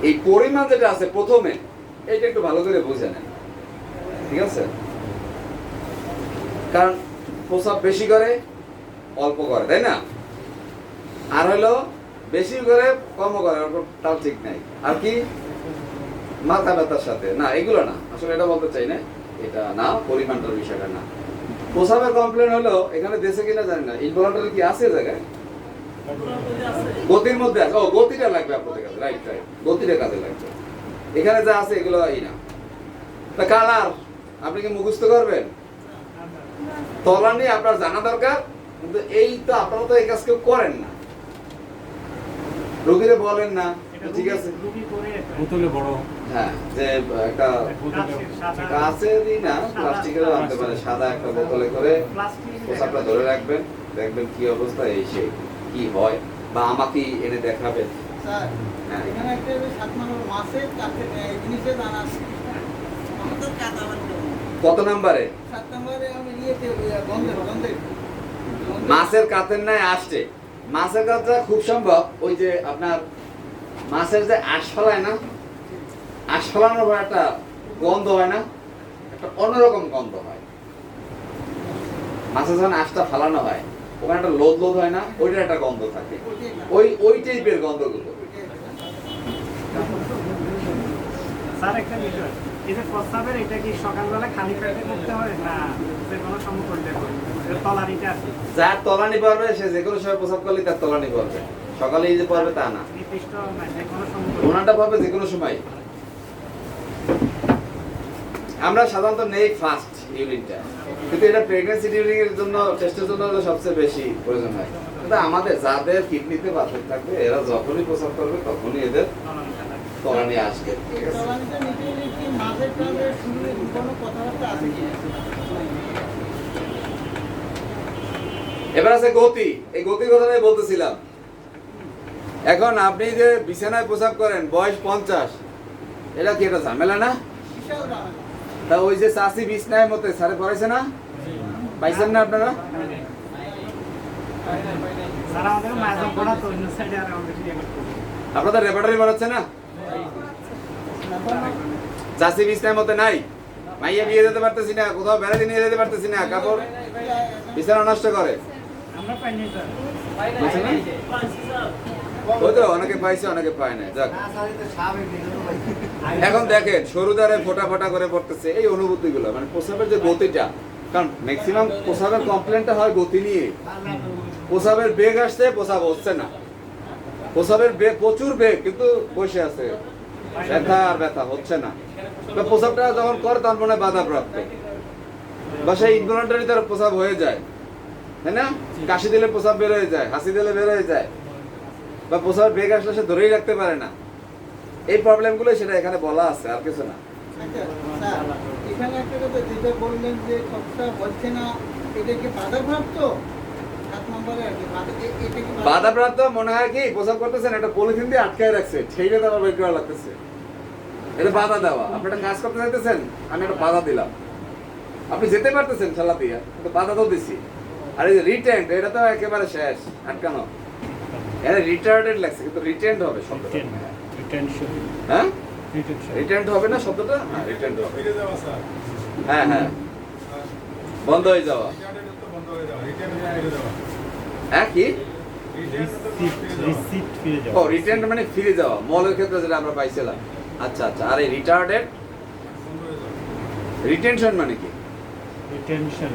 এই পরিমাণ যেটা আছে প্রথমে এইটা একটু ভালো করে বুঝে নেন, ঠিক আছে? কারণ প্রসাব বেশি করে অল্প করে, তাই না? আর হলো বেশি করে কম করে, তাও ঠিক নাই। আর কি মাথা ব্যথার সাথে না, এগুলো না, আসলে এটা বলতে চাই না, এটা না, পরিমাণটার বিষয়টা না। প্রসাবের কমপ্লেন হলো এখানে দেশে কিনা জানি না, ইনভলন্টারি কি আছে জায়গায়? গতির মধ্যে আছে। ও গতিটা লাগবে আপনাদের কাছে, রাইট রাইট, গতিটা কাজে লাগবে। এখানে যা আছে এগুলো এই না। তা কালার আপনি কি মুখস্থ করবেন? তলানি আপনার জানা দরকার, কিন্তু এই তো আপনারা তো এই কাজ কেউ করেন না, রোগীরে বলেন না, ঠিক আছে? বোতলে বড় হ্যাঁ, যে একটা কাছে দিই না, প্লাস্টিকেরও আনতে পারে, সাদা একটা বোতলে করে পোশাকটা ধরে রাখবেন, দেখবেন কি অবস্থা, এই সেই কি হয়, বা আমাকে এনে দেখাবেন। স্যার হ্যাঁ। এখানে একটা 7 নম্বর মাসের কাছে জিনিসের জানা আছে। আমাদের কাটা বানতে কত নাম্বারে? 7 নম্বরে আমি নিয়েতে গন্ধের মাছের কাতের নাই আসছে। মাছের কাতটা খুব সম্ভব ওই যে আপনার মাছের যে আঁশ ফলায় না, আঁশ ফলানোর পর একটা গন্ধ হয় না, একটা অন্যরকম গন্ধ হয়। মাছের যখন আঁশটা ফালানো হয় ওখানে একটা লোদ লোদ হয় না, ওইটার একটা গন্ধ থাকে, ওই টাইপের গন্ধগুলো। স্যার একটা বিষয়, এই যে প্রস্তাবের এটা কি সকালবেলা খালি পেটে করতে হয় না যে কোনো সময় করতে হয়? তলানিটা আছে, যার তলানি পড়বে সে যে কোনো সময় প্রসাব করলে তার তলানি পড়বে, সকালেই যে পড়বে তা না, নির্দিষ্ট না, যে কোনো সময় করতে ওনাটা পড়বে যে কোনো সময়। আমরা সাধারণত নেই ফার্স্ট ইউনিটটা, কিন্তু এটা প্রেগন্যান্সি ডিউরিং এর জন্য, টেস্টের জন্য সবচেয়ে বেশি প্রয়োজন হয়। কিন্তু আমাদের যাদের কিডনিতে পাথর থাকবে এরা যখনই প্রসাব করবে তখনই এদের তলানিটা থাকে। তলানি আসবে, ঠিক আছে? তলানিটা নিতে কি মাছের কাছে শুরুতে কোনো কথাবার্তা আছে কি? এবার আছে গতি। এই গতির কথাটাই বলতেছিলাম। এখন আপনি যে বিছানায় প্রসাব করেন, বয়স 50, এটা কি একটা ঝামেলা না? বিশাল জানা। তা ওই যে চাষি বিছনায় মতে সারে পড়াইছে না, পাইছেন না আপনারা? স্যার আমাদের মাঝে পড়া তো অন্য সাইডে আর আমাদের ইয়ে করতে হবে। আপনাদের রেপার্টারি বানাচ্ছে না? চাষি বিছনায় মতে নাই, মাইয়া বিয়ে যেতে পারতেছি না, কোথাও বেড়াতে নিয়ে যেতে পারতেছি না, কাপড় বিছানা নষ্ট করে, আমরা পাইনি স্যার। বুঝছেন না? ওই তো অনেকে পাইছে অনেকে পায় না। যাক, এখন দেখেন সরুদারে ফোটা ফোটা করে পড়তেছে, এই অনুভূতিগুলো মানে প্রসাবের যে গতিটা, কারণ ম্যাক্সিমাম প্রসাবের কমপ্লেনটা হয় গতি নিয়ে। প্রসাবের বেগ আসছে, প্রসাব হচ্ছে না, প্রসাবের বেগ প্রচুর বেগ, কিন্তু বসে আছে, ব্যথা আর ব্যথা হচ্ছে না। বা প্রসাবটা যখন করে তখন মনে হয় বাধাপ্রাপ্ত, বা সেই ইনভলন্টারি তার প্রসাব হয়ে যায়, তাই না? কাশি দিলে প্রসাব বের হয়ে যায়, হাসি দিলে বের হয়ে যায়, বা প্রসাবের বেগ আসলে সে ধরেই রাখতে পারে না। এই প্রবলেমগুলো সেটা এখানে বলা আছে, আর কিছু না। আচ্ছা, স্যার এখানে একটা কথা যেটা বললেন যে কথা হচ্ছে না, এটা কি বাধাপ্রাপ্ত? 7 নম্বরে আর কি এটা কি বাধাপ্রাপ্ত মনে হয় কি প্রসাব করতেছেন একটা পলিথিন দিয়ে আটকায় রাখছে, সেইটা তো আবার বের করা লাগতেছে। এটা বাধা দেওয়া। আপনি একটা কাজ করতে চাইতেছেন, আমি একটা বাধা দিলাম, আপনি যেতে পারতেছেন ঠেলা দিয়ে, কিন্তু বাধা তো দিছি। আর এই যে রিটেন্ড, এটা তো একেবারে শেষ, আটকানো। এখানে রিটার্ডেড লাগছে, কিন্তু রিটেন্ড হবে শব্দটা। রিটেনশন হ্যাঁ, রিটেনশন রিটেন্ড হবে না শব্দটা? হ্যাঁ, রিটেন্ড হবে। ফিরে যাওয়া স্যার, হ্যাঁ হ্যাঁ, বন্ধ হয়ে যাওয়া। রিটার্নের তো বন্ধ হয়ে যাওয়া, রিটার্নের ফিরে যাওয়া, হ্যাঁ কি? রিটার্নের তো ফিরে যাওয়া। রিসিপ্ট ফিরে ও যাওয়া রিটেন্ড মানে ফিরে যাওয়া, মলের ক্ষেত্রে যেটা আমরা পাইছিলাম। আচ্ছা আচ্ছা, আর এই রিটার্ডেড বন্ধ হয়ে যাওয়া। রিটেনশন মানে কি? রিটেনশন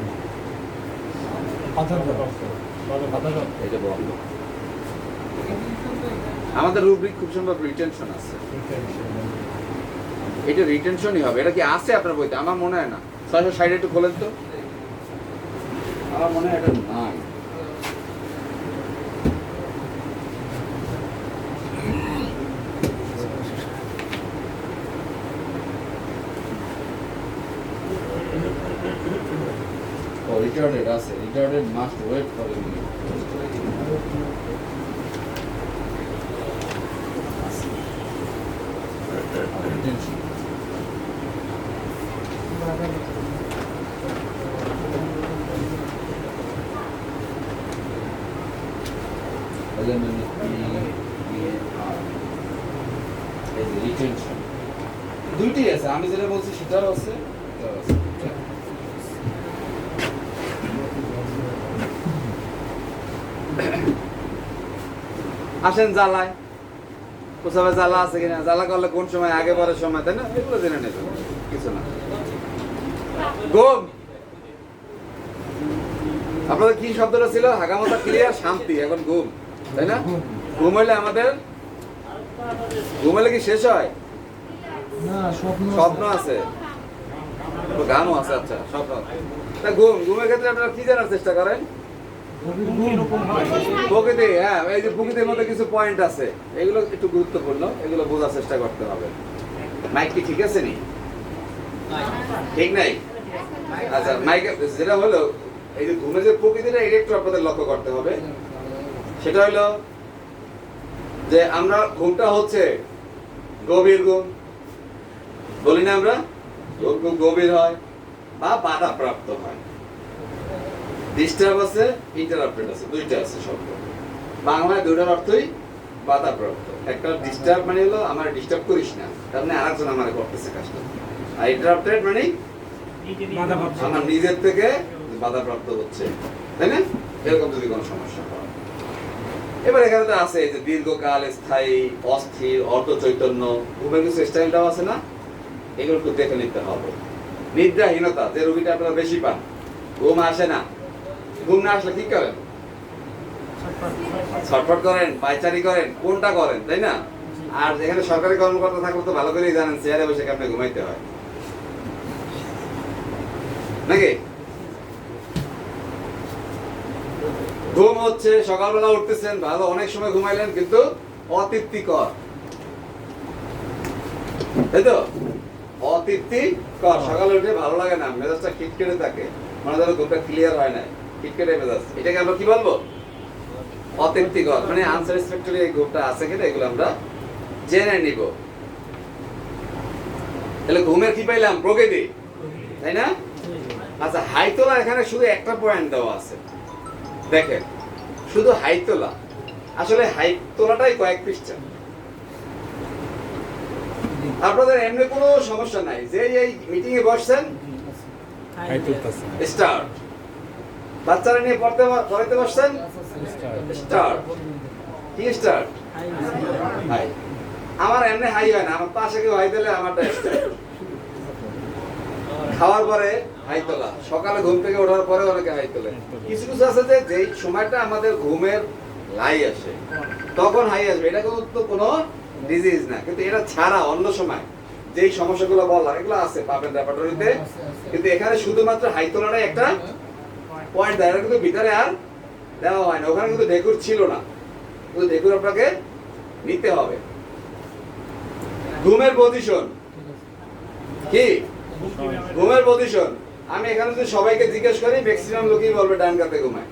এটা বন্ধ। আমাদের রুব্রিক খুব সম্ভব রিটেনশন আছে, এটা রিটেনশনই হবে। এটা কি আছে আপনার বইতে? আমার মনে হয় না। 660 একটু খোলেন তো, আমার মনে হয় এটা নাই। ও রিটার্ডেড আছে, retarded must wait for a minute. Retention retention দুইটি আছে, আমি যেটা বলছি সেটাও আছে, এটাও আছে। আসেন জ্বালায়, কোথাও জ্বালা আছে কিনা, জ্বালা করলে কোন সময় আগে পরের সময়, তাই না? এগুলো জেনে নেবেন, কিছু না। ঘুম, আপনাদের কি শব্দটা ছিল? হাগামতা ক্লিয়ার, শান্তি, এখন ঘুম, তাই না? ঘুম হইলে আমাদের, ঘুম হইলে কি শেষ হয়? না, স্বপ্ন আছে, গানও আছে। আচ্ছা, স্বপ্ন। তা ঘুম, ঘুমের ক্ষেত্রে আপনারা কি জানার চেষ্টা করেন? প্রকৃতি, হ্যাঁ, এই যে প্রকৃতির মধ্যে কিছু পয়েন্ট আছে, এগুলো একটু গুরুত্বপূর্ণ, এগুলো বোঝার চেষ্টা করতে হবে। মাইক কি ঠিক আছে নি? ঠিক নাই? আচ্ছা, মাইক যেটা হলো, এই যে ঘুমে যে প্রকৃতিটা, এটা একটু আপনাদের লক্ষ্য করতে হবে। সেটা হলো যে আমরা ঘুমটা হচ্ছে গভীর ঘুম বলি না আমরা, খুব গভীর হয় বা বাধাপ্রাপ্ত হয়। ডিস্টার্ব আছে, ইন্টারাপ্টেড আছে, দুইটা আছে শব্দ। বাংলায় দুইটার অর্থই বাধাপ্রাপ্ত। একটা ডিস্টার্ব মানে হলো আমার ডিস্টার্ব করিস না, তার মানে আরেকজন আমার করতেছে কাজটা। আর ইন্টারাপ্টেড মানে আমার নিজের থেকে বাধাপ্রাপ্ত হচ্ছে, তাই না? এরকম যদি কোনো সমস্যা হয়। এবার এখানে তো আছে যে দীর্ঘকাল, স্থায়ী, অস্থির, অর্ধ চৈতন্য, ঘুমের কিছু স্টাইলটাও আছে না? এগুলো একটু দেখে নিতে হবে। নিদ্রাহীনতা, যে রোগীটা আপনারা বেশি পান, ঘুম আসে না, ঘুম না আসলে কি করেন? ছটফট করেন, পায়চারি করেন, কোনটা করেন, তাই না? আর যেখানে সরকারি কর্মকর্তা থাকলে তো ভালো করেই জানেন, চেয়ারে বসে আপনি ঘুমাইতে হয় নাকি? ঘুম হচ্ছে সকালবেলা উঠতেছেন, ভালো অনেক সময় ঘুমাইলেন, কিন্তু অতৃপ্তিকর, তাই তো? অতৃপ্তিকর, সকালে উঠে ভালো লাগে না, মেজাজটা খিটকেটে থাকে, মনে ধরো ঘুমটা ক্লিয়ার হয় না, খিটকেটে মেজাজ, এটাকে আমরা কি বলবো? অতৃপ্তিকর, মানে আনস্যাটিসফ্যাক্টরি এই ঘুমটা আছে কিনা, এগুলো আমরা জেনে নিব। তাহলে ঘুমের কি পাইলাম? প্রকৃতি, তাই না? আচ্ছা, হাইতোলা এখানে শুধু একটা পয়েন্ট দেওয়া আছে, দেখেন, শুধু হাইতোলা। আসলে হাইতোলাটাই কয়েক পৃষ্ঠা। আপনাদের এমনি কোনো সমস্যা নাই, যে এই মিটিং এ বসছেন, স্টার্ট। বাচ্চারা নিয়ে পড়াইতে বসছেন, স্টার্ট। কি স্টার্ট? হাই। আমার এমনি হাই হয় না, আমার পাশে কেউ হাই দিলে আমারটা স্টার্ট। খাওয়ার পরে হাই তোলা, সকালে ঘুম থেকে ওঠার পরে অনেকে হাই তোলে। কিছু কিছু আছে যে যেই সময়টা আমাদের ঘুমের লাই আসে তখন হাই আসবে, এটা কিন্তু কোনো ডিজিজ না। কিন্তু এটা ছাড়া অন্য সময় যেই সমস্যাগুলো বললাম এগুলো আছে পাবেন রেপার্টরিতে, কিন্তু এখানে শুধুমাত্র হাই তোলাটাই একটা পয়েন্ট দেয়, কিন্তু ভিতরে আর দেওয়া হয় না। ওখানে কিন্তু ডেকুর ছিল না, কিন্তু ডেকুর আপনাকে নিতে হবে। ঘুমের পজিশন কি? ঘুমের পজিশন আমি এখানে যদি সবাইকে জিজ্ঞেস করি ম্যাক্সিমাম লোকই বলবে ডান কাতে ঘুমায়।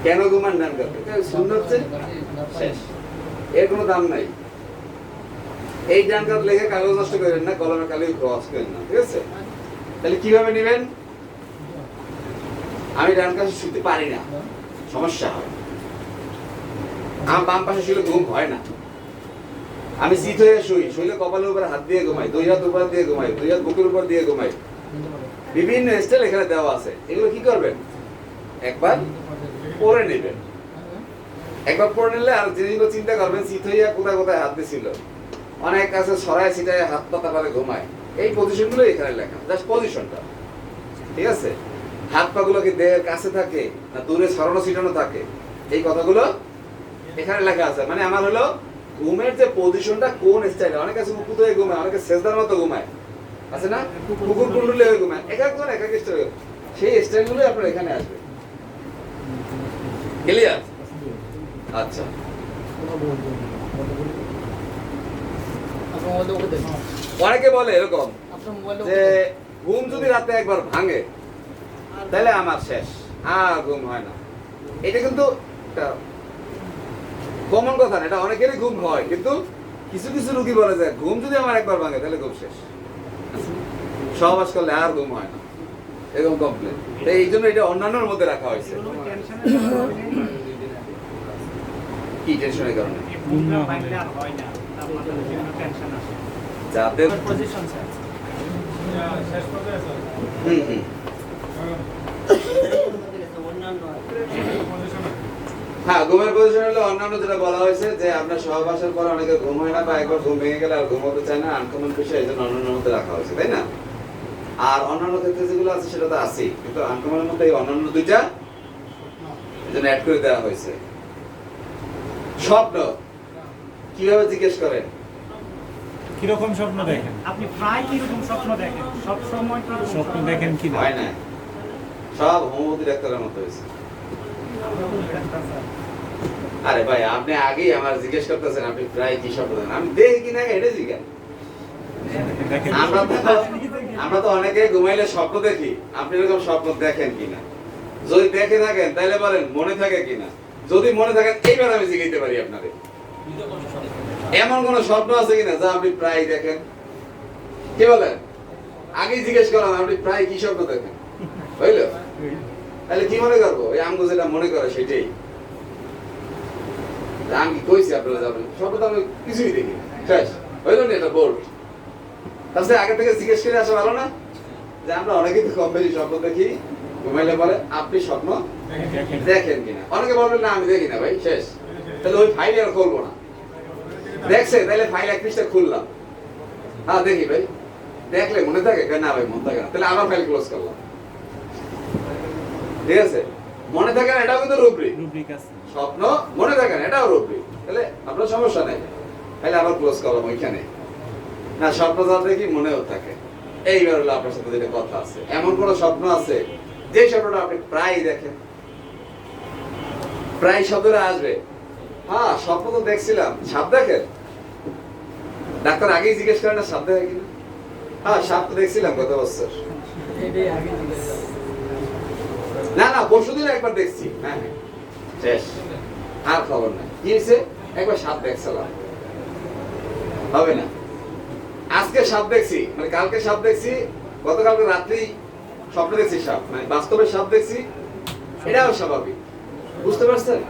কেন ঘুমান ডান কাতে? সুন্দর হচ্ছে শেষ, এর কোনো দাম নাই। এই ডান কাত লেখে কাগজ নষ্ট করেন না, কলমে কালি ক্রস করেন না, ঠিক আছে? তাহলে কিভাবে নেবেন? আমি ডান কাছে শুতে পারি না, সমস্যা হয়। আমার বাম পাশে শুলে ঘুম হয় না। আমি সিট হয়ে শুই, শুইলে কপালের উপরে হাত দিয়ে ঘুমাই, দুই হাত উপর দিয়ে ঘুমাই, দুই হাত বুকের উপর দিয়ে ঘুমাই। বিভিন্ন স্টাইল এখানে দেওয়া আছে। এগুলো কি করবেন? একবার পরে নেবেন। একবার পরে নিলে আর জিনিসগুলো চিন্তা করবেন সিট হইয়া কোথায় কোথায় হাত দিয়েছিল। অনেক কাছে সরায় সিটায় হাত পাতা পারে ঘুমায়। এই পজিশনগুলো এখানে লেখা, জাস্ট পজিশনটা, ঠিক আছে? হাত পা গুলো কি দেহের কাছে থাকে না দূরে সরানো ছিটানো থাকে, এই কথাগুলো এখানে লেখা আছে। মানে আমার হলো ঘুমের যে পজিশনটা কোন স্টাইলে, অনেক আছে মুকুত হয়ে ঘুমায়, অনেকে সেজদার মতো ঘুমায়, আছে না? কুকুর কুন্ডুলে হয়ে ঘুমায়, এক একজন এক এক স্টাইল। সেই স্টাইলগুলো আপনার এখানে আসবে। ক্লিয়ার? আচ্ছা, অনেকে বলে এরকম যে ঘুম যদি রাতে একবার ভাঙে তাহলে আমার শেষ, আর ঘুম হয় না। এটা কিন্তু কমন কথা না, এটা অনেকেরই ঘুম হয়, কিন্তু কিছু কিছু রোগী বলে যে ঘুম যদি আমার একবার ভাঙে তাহলে ঘুম শেষ, সহবাস করলে আর ঘুম হয় না, এরকম কমপ্লেন। এই জন্য এটা অন্যান্যর মধ্যে রাখা হয়েছে। কি টেনশনের কারণে? যাদের শেষ পর্যায়ে আছে। পজিশন হ্যাঁ, ঘুমের পজিশন হলো অন্যান্য যেটা বলা হয়েছে যে আপনার সহবাসের পর অনেকে ঘুম হয় না বা একবার ঘুম ভেঙে গেলে আর ঘুমোতে চায় না, আনকমন বিষয়, এই জন্য অন্যান্যের মধ্যে রাখা হয়েছে, তাই না? আর অন্যান্য ক্ষেত্রে যেগুলো আছে সেটা তো আছেই, কিন্তু আনকমনের মধ্যে এই অন্যান্য দুইটা এই জন্য অ্যাড করে দেওয়া হয়েছে। স্বপ্ন কিভাবে জিজ্ঞেস করেন? কিরকম স্বপ্ন দেখেন? আপনি প্রায় কিরকম স্বপ্ন দেখেন? সব সময় কি স্বপ্ন দেখেন কি না? হয় না, সব হোমিওপ্যাথি ডাক্তারের মতো হয়েছে। আরে ভাই, আপনি আগেই আমার জিজ্ঞেস করতেছেন আপনি প্রায় কি স্বপ্ন দেখেন, আমি দেখি কিনা এটা জিজ্ঞাসা। দেখেন আমরা তো অনেকে ঘুমাইলে স্বপ্ন দেখি, আপনি এরকম স্বপ্ন দেখেন কিনা? যদি দেখে থাকেন তাহলে বলেন মনে থাকে কিনা। যদি মনে থাকেন এইবার আমি জিজ্ঞাসা পারি আপনাকে, এমন কোন স্বপ্ন আছে কিনা যা আপনি প্রায় দেখেন? কি বলেন? আগে জিজ্ঞেস করলাম আপনি প্রায় কি স্বপ্ন দেখেন, বুঝলো? তাহলে কি মনে করবো? ওই আমগো যেটা মনে করে সেটাই। আমি কি কইছি আপনারা যাবেন? স্বপ্ন তো আমি কিছুই দেখি না, শেষ হইলো না, এটা বোর্ড। তাহলে আগে থেকে জিজ্ঞেস করে আসা ভালো না? যে আমরা অনেকেই তো কম বেশি স্বপ্ন দেখি, ঘুমাইলে বলে আপনি স্বপ্ন দেখেন কিনা। অনেকে বলবেন না আমি দেখি না ভাই, শেষ। তাহলে ওই ফাইল আর খুলবো না। দেখছে তাহলে ফাইল এক পৃষ্ঠা খুললাম, হ্যাঁ দেখি ভাই, দেখলে মনে থাকে না ভাই মনে থাকে না, তাহলে আবার ফাইল ক্লোজ করলাম, ঠিক আছে? মনে থাকে না এটাও কিন্তু রুব্রিক, স্বপ্ন মনে থাকে না এটাও রুব্রিক, তাহলে আপনার সমস্যা নেই, তাহলে আবার ক্লোজ করলাম ওইখানে। না স্বপ্ন যা দেখি মনেও থাকে। এইবার হলো আপনার সাথে যেটা কথা আছে, এমন কোন স্বপ্ন আছে যে স্বপ্নটা আপনি প্রায় দেখেন? প্রায় শব্দটা আসবে, হ্যাঁ স্বপ্ন তো দেখছিলাম, সাপ দেখেন? ডাক্তার আগেই জিজ্ঞেস করেন না সাপ দেখে কিনা? হ্যাঁ সাপ তো দেখছিলাম গত বছর। না না পরশুদিন একবার দেখছি, হ্যাঁ হ্যাঁ শেষ, আর খবর নাই। কি হয়েছে? একবার সাপ দেখছিলাম, হবে না। আজকে সাপ দেখছি, মানে কালকে সাপ দেখছি, গতকালকে রাত্রি স্বপ্ন দেখছি সাপ, মানে বাস্তবে সাপ দেখছি, এটাও স্বাভাবিক। বুঝতে পারছেন?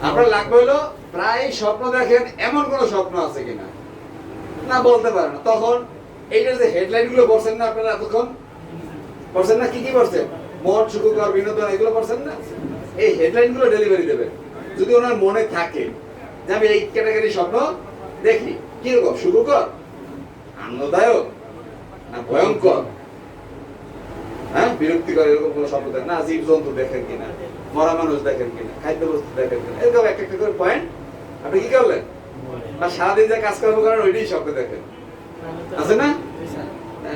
আপনার লাগবে হলো প্রায় স্বপ্ন দেখেন এমন কোন স্বপ্ন আছে কিনা। না বলতে পারেন না, তখন এইটার যে হেডলাইন গুলো পড়ছেন না আপনারা এতক্ষণ পড়ছেন না, কি কি পড়ছেন? মন, সুখকর, বিনোদন, এগুলো পড়ছেন না? এই হেডলাইন গুলো ডেলিভারি দেবেন। যদি ওনার মনে থাকে যে আমি এই ক্যাটাগরি স্বপ্ন দেখি, কিরকম, সুখকর, আনন্দদায়ক না ভয়ঙ্কর, হ্যাঁ বিরক্তিকর, এরকম কোন স্বপ্ন দেখেন না? জীব জন্তু দেখেন কিনা, মরা মানুষ দেখেন কিনা, খাদ্য বস্তু দেখেন কিনা, এরকম একটা একটা করে পয়েন্ট আপনি কি করলেন? বা সারাদিন যা কাজকর্ম করেন ওইটাই স্বপ্ন দেখেন, আছে না?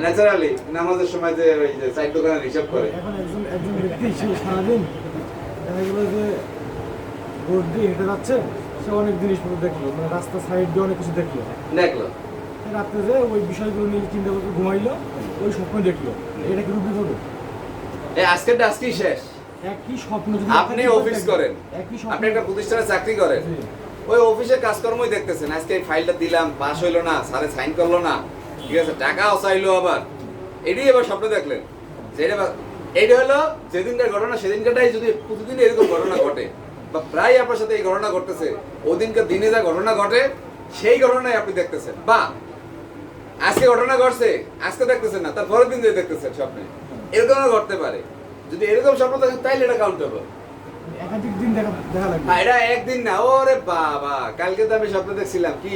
ন্যাচারালি নামাজের সময় যে ওই যে সাইড দোকানের হিসাব করে, এখন একজন একজন ব্যক্তি সে সারাদিন দেখা গেলো যে রোড দিয়ে হেঁটে যাচ্ছে, সে অনেক জিনিসপত্র দেখলো, মানে রাস্তা সাইড দিয়ে অনেক কিছু দেখলো, দেখলো রাত্রে যে ওই বিষয়গুলো নিয়ে চিন্তা করতে ঘুমাইলো, ওই স্বপ্ন দেখলো, এটা কি রুগী হবে? এই আজকেরটা আজকেই শেষ। একই স্বপ্ন যদি আপনি অফিস করেন, একই স্বপ্ন আপনি একটা প্রতিষ্ঠানে চাকরি করেন, জি। ওই অফিসের কাজকর্মই দেখতেছেন। আজকে এই ফাইলটা দিলাম, পাস হইলো না, স্যারে সাইন করলো না, ঠিক আছে, টাকাও চাইলো আবার, এটাই এবার স্বপ্ন দেখলেন। এইটা হলো যেদিনকার ঘটনা, সেদিনকারটাই যদি প্রতিদিন এরকম ঘটনা ঘটে বা প্রায় আপনার সাথে এই ঘটনা ঘটতেছে, ওদিনকার দিনে যা ঘটনা ঘটে সেই ঘটনাই আপনি দেখতেছেন, বা আজকে ঘটনা ঘটছে আজকে দেখতেছেন না, তার পরের দিন যে দেখতেছেন স্বপ্নে, এরকম ঘটতে পারে। যদি এরকম স্বপ্ন দেখেন তাইলে এটা কাউন্টেবল। একাধিক দিন দেখা লাগবে। এটা একদিন না, ওরে বাবা, কালকে তো আমি স্বপ্ন দেখছিলাম কি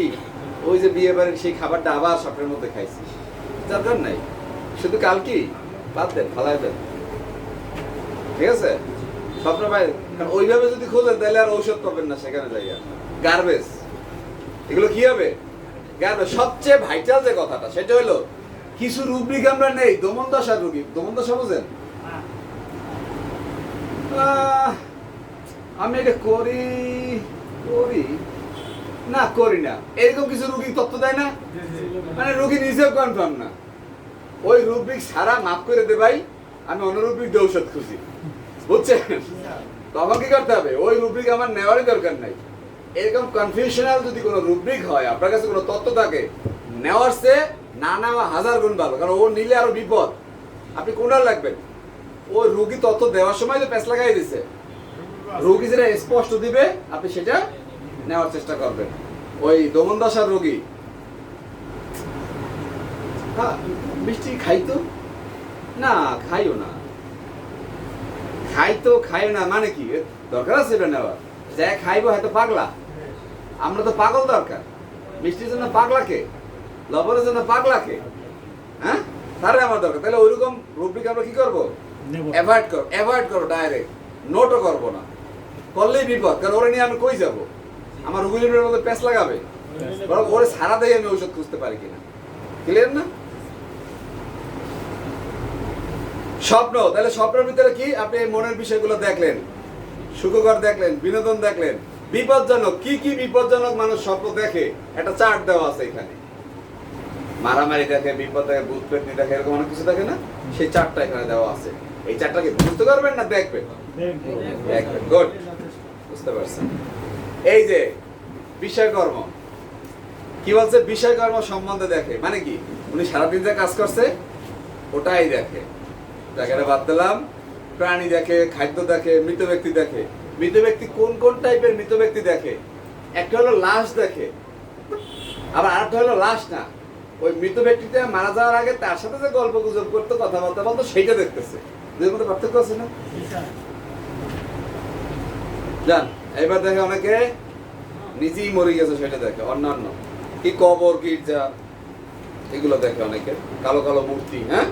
ওই যে বিয়ে বাড়ির সেই খাবারটা আবার স্বপ্নের মধ্যে খাইছি। দরকার নাই, শুধু কালকেই বাদ দেন, ফালাই দেন, ঠিক আছে? স্বপ্ন পাই, কারণ ওইভাবে যদি খোঁজেন তাহলে আর ঔষধ পাবেন না সেখানে যাইয়া। গার্বেজ, এগুলো কি হবে? গার্বেজ। সবচেয়ে ভাইটাল যে কথাটা সেটা হলো কিছু রুব্রিক আমরা নেই। দমন দশার রুগী, দমন দশা বুঝেন? আমি এটা করি করি না করি না, এরকম কিছু রুগী তথ্য দেয় না, মানে রুগী নিজেও কনফার্ম না। ওই রুব্রিক সারা মাফ করে দে ভাই, আমি অনুরুব্রিক দিয়ে ঔষধ খুঁজি, বুঝছেন? তখন কি করতে হবে? ওই রুব্রিক আমার নেওয়ারই দরকার নাই। এরকম কনফিউশনাল যদি কোনো রুব্রিক হয়, আপনার কাছে কোনো তথ্য থাকে, নেওয়ার চেয়ে না নেওয়া 1000 গুণ ভালো, কারণ ও নিলে আরো বিপদ। আপনি কোনটা লাগবেন? ওই রুগী তথ্য দেওয়ার সময় তো প্যাঁচ লাগাই দিছে, রোগী যেটা স্পষ্ট দিবে আপনি সেটা নেওয়ার চেষ্টা করবেন। ওই দমন দশার রোগী মিষ্টি খাইতো না, খাইও না, খাইও না মানে কি? দরকার আছে এটা নেওয়ার, যা খাইবো হয়তো পাগলা। আমরা তো পাগল দরকার, মিষ্টির জন্য পাগলাকে, লবণের জন্য পাগলাকে, হ্যাঁ, তাহলে আমার দরকার। তাহলে ওইরকম রুব্রিক আমরা কি করবো? অ্যাভয়েড করো, ডাইরেক্ট নোটও করবো না, করলেই বিপদ। কারণ ওরা নিয়ে আমি কই যাবো? আমার রুগীর মধ্যে প্যাঁচ লাগাবে, বরং ওরে সারা দিয়ে আমি ঔষধ খুঁজতে পারি কিনা। ক্লিয়ার না? স্বপ্ন, তাহলে স্বপ্নের ভিতরে কি আপনি মনের বিষয়গুলো দেখলেন, সুখকর দেখলেন, বিনোদন দেখলেন, বিপজ্জনক কি কি বিপজ্জনক মানুষ স্বপ্ন দেখে একটা চার্ট দেওয়া আছে এখানে। মারামারি দেখে, বিপদ দেখে, ভূত পেতনি দেখে, এরকম অনেক কিছু দেখে না, সেই চার্টটা এখানে দেওয়া আছে। এই চার্টটাকে বুঝতে পারবেন না দেখবেন? দেখবেন, গুড, বুঝতে পারছেন। এই যে বিষয়কর্ম, কি বলছে? বিষয়কর্ম সম্বন্ধে দেখে, মানে কি উনি সারাদিন যা কাজ করছে ওটাই দেখে। জায়গাটা বাদ দিলাম, প্রাণী দেখে, খাদ্য দেখে, মৃত ব্যক্তি দেখে। মৃত ব্যক্তি কোন কোন টাইপের মৃত ব্যক্তি দেখে? একটা হলো লাশ দেখে, আবার আরেকটা হলো লাশ না, ওই মৃত ব্যক্তিটা মারা যাওয়ার আগে তার সাথে যে গল্প গুজব করতো, কথাবার্তা বলতো, সেইটা দেখতেছে। দুই মধ্যে পার্থক্য আছে না? জান, এবার দেখে অনেকে নিজেই মরে গেছে সেটা দেখে, অন্যান্য কি কবর, গির্জা, এগুলো দেখে অনেকে, কালো কালো মূর্তি, হ্যাঁ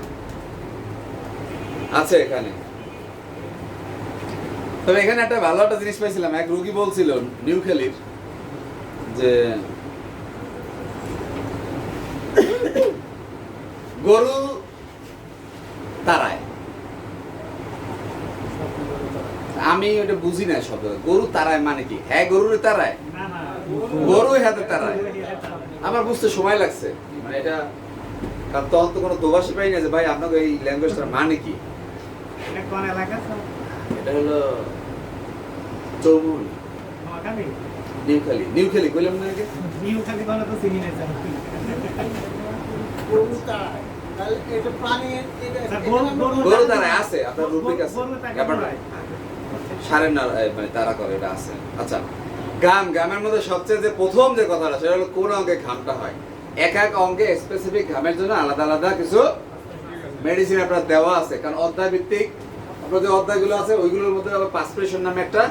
আছে এখানে। তবে এখানে একটা ভালো একটা জিনিস পাইছিলাম, এক রোগী বলছিল নিউখেলির যে গরু তারায়। আমি ওটা বুঝি না শব্দ, গরু তারায় মানে কি? হ্যাঁ গরুরে তারায়, গরু হাতে তারায়। আমার বুঝতে সময় লাগছে, মানে এটা কারণ তখন তো কোনো দোভাষী পাই না যে ভাই আপনাকে এই ল্যাঙ্গুয়েজটার মানে কি। এটা হলো চৌমুহনী, নিউখেলি কইলাম না আগে। গরু তারায় আছে, আপনার রুব্রিক আছে, সারের না মানে তারা করে, এটা আছে। আচ্ছা, ঘামের মধ্যে সবচেয়ে যে প্রথম যে কথাটা সেটা হলো কোন অঙ্গে ঘামটা হয়। এক এক অঙ্গে স্পেসিফিক ঘামের জন্য আলাদা আলাদা কিছু মেডিসিন আপনার দেওয়া আছে, কারণ অধ্যায় ভিত্তিক আপনার যে অধ্যায়গুলো আছে ওইগুলোর মধ্যে আবার পাসপিরেশন নামে একটা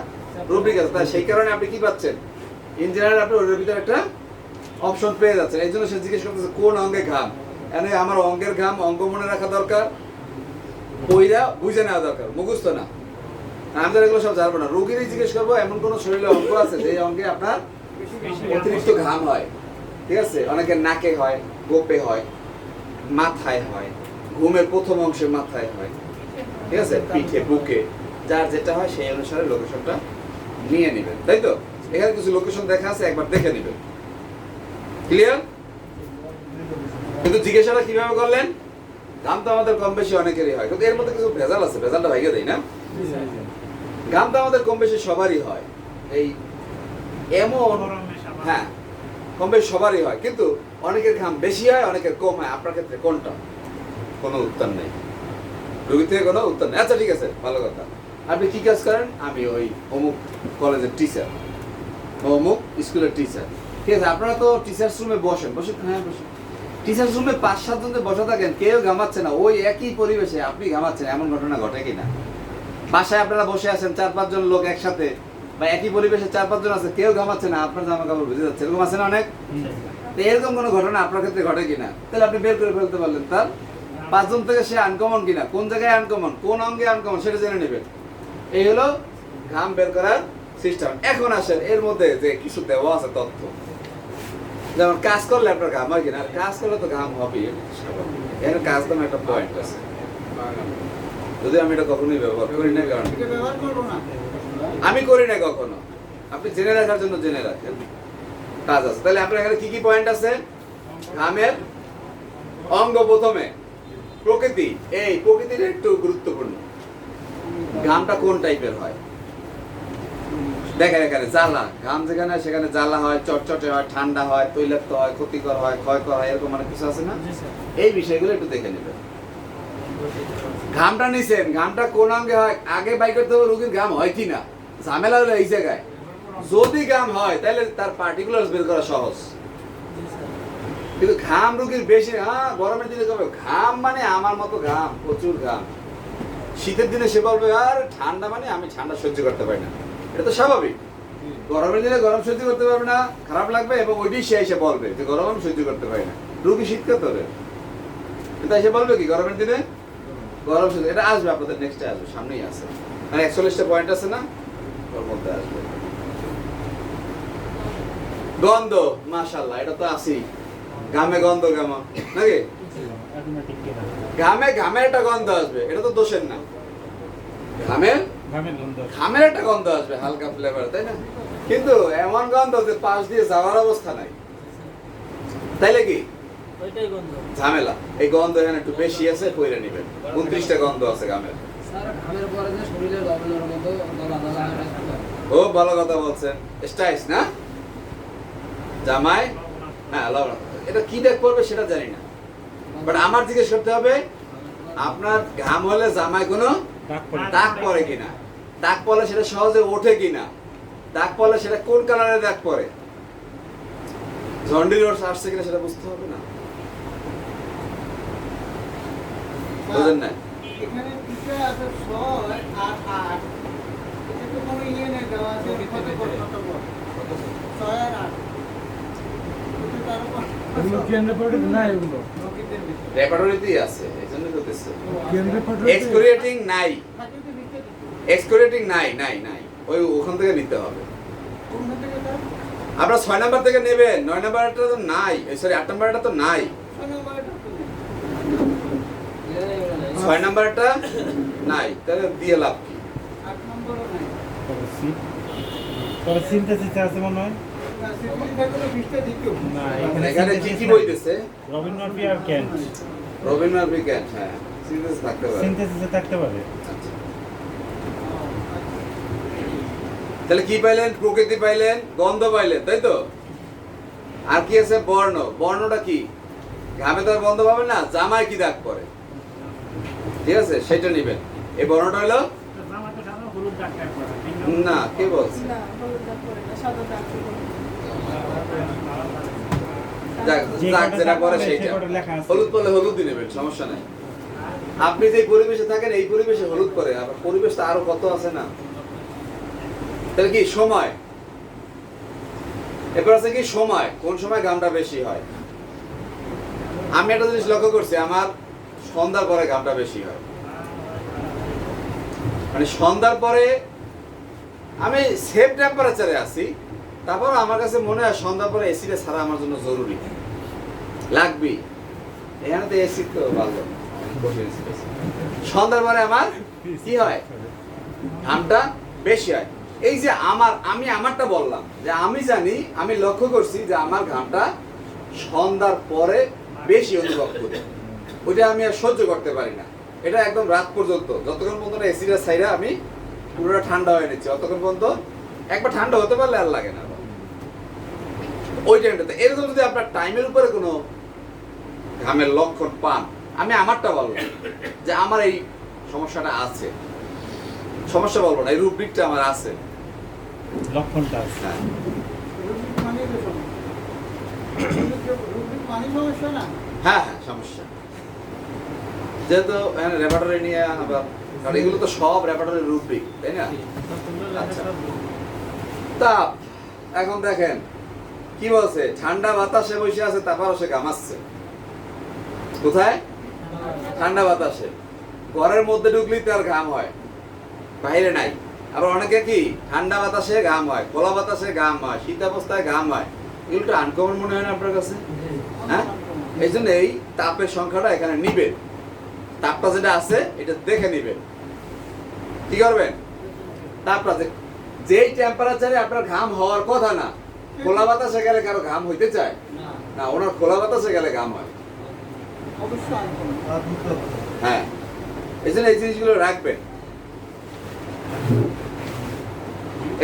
রুব্রিক আছে। তাই সেই কারণে আপনি কি পাচ্ছেন? ইঞ্জিনিয়ার আপনি ওর ভিতরে একটা অপশন পেয়ে যাচ্ছেন। এই জন্য সে জিজ্ঞেস করতেছে কোন অঙ্গে ঘাম। এনে আমার অঙ্গের ঘাম অঙ্গ মনে রাখা দরকার, বইরা বুঝে নেওয়া দরকার, মুখস্থ না। আমি তো এগুলো সব জানবো না, রোগীরই জিজ্ঞেস করবো এমন কোন শরীরে অঙ্গ আছে যে অঙ্গে আপনার অতিরিক্ত ঘাম হয়। ঠিক আছে, অনেকের নাকে হয়, গোপে হয়, মাথায় হয়, ঘুমের প্রথম অংশে মাথায় হয়, ঠিক আছে, পিঠে, বুকে, যার যেটা হয় সেই অনুসারে লোকেশনটা নিয়ে নেবেন, তাই তো? এখানে কিছু লোকেশন দেখা আছে, একবার দেখে নেবেন। ক্লিয়ার? কিন্তু জিজ্ঞাসাটা কিভাবে করলেন? ঘাম তো আমাদের কম বেশি অনেকেরই হয়, কিন্তু এর মধ্যে কিছু ভেজাল আছে, ভেজালটা ভাইকে দেয় না। ঘাম তো আমাদের কম বেশি সবারই হয়, এই এমন, গরমে সাবান। হ্যাঁ কম বেশি সবারই হয়, কিন্তু অনেকের ঘাম বেশি হয়, অনেকের কম হয়। আপনার ক্ষেত্রে কোনটা? কোনো উত্তর নেই, রোগী থেকে কোনো উত্তর নেই। আচ্ছা ঠিক আছে, ভালো কথা। আপনি কি কাজ করেন? আমি ওই অমুক কলেজের টিচার, অমুক স্কুলের টিচার। ঠিক আছে, আপনারা তো টিচার্স রুমে বসেন, বসেন, হ্যাঁ বসেন। টিচার্স রুমে 5-7 জন বসে থাকেন, কেউ ঘামাচ্ছে না, ওই একই পরিবেশে আপনি ঘামাচ্ছেন, এমন ঘটনা ঘটে কিনা? বাসায় আপনারা বসে আছেন 4-5 জন লোক একসাথে, বা একই পরিবেশে 4-5 জন আছে, কেউ ঘামাচ্ছে না, আপনার জামা কাপড় ভিজে যাচ্ছে, এরকম আছে না অনেক? তো এরকম কোনো ঘটনা আপনার ক্ষেত্রে ঘটে কিনা? তাহলে আপনি বের করে ফেলতে পারলেন তার 5 জন থেকে সে আনকমন কিনা, কোন জায়গায় আনকমন, কোন অঙ্গে আনকমন, সেটা জেনে নেবেন। এই হলো ঘাম বের করার সিস্টেম। এখন আসেন এর মধ্যে যে কিছু দেওয়া আছে তথ্য, যেমন কাজ করলে আপনার ঘাম হয় কিনা। আর কাজ করলে তো ঘাম হবেই, এর কাজ তো একটা পয়েন্ট আছে, যদি আমি এটা কখনোই ব্যবহার করি না, কারণ এটা ব্যবহার করবো না। আমি করি না কখনো। আপনি জেনে রাখার জন্য জেনে রাখেন, কাজ আছে। তাহলে আপনার এখানে কি কি পয়েন্ট আছে? ঘামের অঙ্গ, প্রথমে প্রকৃতি। এই প্রকৃতিটা একটু গুরুত্বপূর্ণ। ঘামটা কোন টাইপের হয় দেখেন, এখানে জ্বালা, ঘাম যেখানে হয় সেখানে জ্বালা হয়, চটচটে হয়, ঠান্ডা হয়, তৈলাক্ত হয়, ক্ষতিকর হয়, ক্ষয়কর হয়, এরকম অনেক কিছু আছে না? এই বিষয়গুলো একটু দেখে নেবেন। ঘামটা নিছেন, ঘামটা কোন অঙ্গে হয় আগে বাই করতে হবে, রোগীর ঘাম হয় কিনা। ঝামেলা হলো এই জায়গায়, যদি ঘাম হয় তাহলে তার পার্টিকুলার বের করা সহজ, কিন্তু ঘাম রোগীর বেশি, হ্যাঁ গরমের দিনে কমে ঘাম মানে আমার মতো ঘাম, প্রচুর ঘাম। শীতের দিনে সে বলবে আর ঠান্ডা মানে আমি ঠান্ডা সহ্য করতে পারি না, এটা তো স্বাভাবিক। গরমের দিনে গরম সহ্য করতে পারবে না, খারাপ লাগবে, এবং ওইটাই সে এসে বলবে যে গরম আমি সহ্য করতে পারি না। রোগী শীত করতে হবে, কিন্তু এসে বলবে কি গরমের দিনে গরম সহ্য। এটা আসবে আপনাদের নেক্সটে, আসবে, সামনেই আছে, মানে 41টা পয়েন্ট আছে না, ওর মধ্যে আসবে। গন্ধ, মাশাআল্লাহ, এটা তো আছেই। ঘামে গন্ধ কেমন নাকি? ঘামে ঘামের একটা গন্ধ আসবে, এটা তো দোষের না। ঘামের ঘামের একটা গন্ধ আসবে, হালকা ফ্লেভার, তাই না? কিন্তু এমন গন্ধ যে পাশ দিয়ে যাওয়ার অবস্থা নাই, তাইলে কি ঝামেলা। এই গন্ধ এখানে একটু বেশি আছে, কইরে নেবেন। 29টা গন্ধ আছে ঘামের। ও ভালো কথা বলছেন, স্টাইস না জামাই, হ্যাঁ লবণ। এটা কি দেখ পড়বে সেটা জানি না, বাট আমার জিজ্ঞেস করতে হবে আপনার ঘাম হলে জামায় কোনো দাগ পড়ে কিনা, দাগ পড়লে সেটা সহজে ওঠে কিনা, দাগ পড়লে সেটা কোন কালারের দাগ পড়ে, ঝন্ডির রস আসছে কিনা সেটা বুঝতে হবে না, বুঝেন না? এখানে পিঠে আছে 6 আর 8, এটা তো কোনো ইয়ে নেই, দেওয়া আছে কত বড় 6 আর 8। এগুলো কি রেপোর্টেড না? এগুলো রেপার্টরিতেই আছে, এইজন্য বলতেছে কি রেপোর্টেড? এক্সক্রিয়েটিং নাই, এক্সক্রিয়েটিং নাই, নাই নাই, ওই ওখান থেকে নিতে হবে। আপনারা 6 নাম্বার থেকে নেবেন, 9 নাম্বারটা তো নাই, সরি 8 নাম্বারটা তো নাই, 6 নাম্বারটা নাই, তাহলে দিয়ে লাভ কি? 8 নম্বরও নাই। তবে সিনথেসিস আছে মনে হয়। না, সিপিটি থাকলে 20টা দিত। না, এখানে কি কি বইতেছে? রবীন্দ্রনাথ আর ক্যান্ট। রবীন্দ্রনাথ বিজ্ঞান, হ্যাঁ সিরিয়াস থাকতে পারে। সিনথেসিসে থাকতে পারে। আচ্ছা। তাহলে কি পাইলেন? প্রকৃতি পাইলেন, গন্ধ পাইলেন, তাই তো? আর কি আছে? বর্ণ। বর্ণটা কি? ঘামে তো আর গন্ধ পাবেন না, জামায় কি দাগ পড়ে, ঠিক আছে, সেটা নেবেন। এই বর্ণটা হলো জামাতে সাধারণত হলুদ দাগ টাইপ পড়ে। না, কে বলছে? যাক, যাক যেটা পড়ে সেইটা। হলুদ পড়লে হলুদ দিয়ে নেবেন, সমস্যা নাই। আপনি যে পরিবেশে থাকেন এই পরিবেশে হলুদ পড়ে, আবার পরিবেশটা আরো কত আছে না। তাহলে কি সময়, এরপর আছে কি সময়, কোন সময় ঘামটা বেশি হয়। আমি একটা জিনিস লক্ষ্য করছি, আমার সন্ধ্যার পরে ঘামটা বেশি হয়, মানে সন্ধ্যার পরে আমি সেফ টেম্পারেচারে আছি, তারপর আমার কাছে মনে হয় সন্ধ্যার পরে এসিটা ছাড়া আমার জন্য জরুরি লাগবে। এখানে তো এসি তো ভালো, সন্ধ্যার পরে আমার কি হয়, ঘামটা বেশি হয়। এই যে আমি আমারটা বললাম যে আমি জানি, আমি লক্ষ্য করছি যে আমার ঘামটা সন্ধ্যার পরে বেশি অনুভব করি, ওইটা আমি আর সহ্য করতে পারি না। এটা একদম রাত পর্যন্ত, যতক্ষণ পর্যন্ত এসিটা ছাইরা আমি পুরোটা ঠান্ডা হয়ে নিচ্ছি, ততক্ষণ পর্যন্ত একবার ঠান্ডা হতে পারলে আর লাগে না ওই টাইমটাতে। এরকম যদি আপনার টাইমের উপরে কোনো ঘামের লক্ষণ পান, আমি আমারটা বলবো যে আমার এই সমস্যাটা আছে, সমস্যা বলবো না, এই রুব্রিকটা আমার আছে। লক্ষণটা আছে। হ্যাঁ, রুব্রিক মানেই তো সমস্যা। রুব্রিক মানে সমস্যা না। হ্যাঁ হ্যাঁ সমস্যা। যেহেতু রেপার্টরি নিয়ে আবার, কারণ এগুলো তো সব রেপার্টরি রুব্রিক, তাই না? আচ্ছা, তাপ এখন দেখেন কি বলছে, ঠান্ডা বাতাসে বসে আছে, তারপরও সে ঘামাচ্ছে। কোথায়? ঠান্ডা বাতাসে। ঘরের মধ্যে ঢুকলেই তার ঘাম হয়, বাইরে নাই। আবার অনেকে কি ঠান্ডা বাতাসে ঘাম হয়, খোলা বাতাসে ঘাম হয়, শীত অবস্থায় ঘাম হয়। এগুলো তো আনকমন মনে হয় না আপনার কাছে? হ্যাঁ, এই জন্য এই তাপের সংখ্যাটা এখানে নিবেন, তাপটা যেটা আছে এটা দেখে নিবেন। কি করবেন? তাপটা যেই টেম্পারেচারে আপনার ঘাম হওয়ার কথা না, খোলা বাতাসে গেলে কারো ঘাম হইতে চায় না, ওনার খোলা বাতাসে গেলে ঘাম হয়। অবশ্যই আনকমন। হ্যাঁ, এই জন্য এই জিনিসগুলো রাখবেন।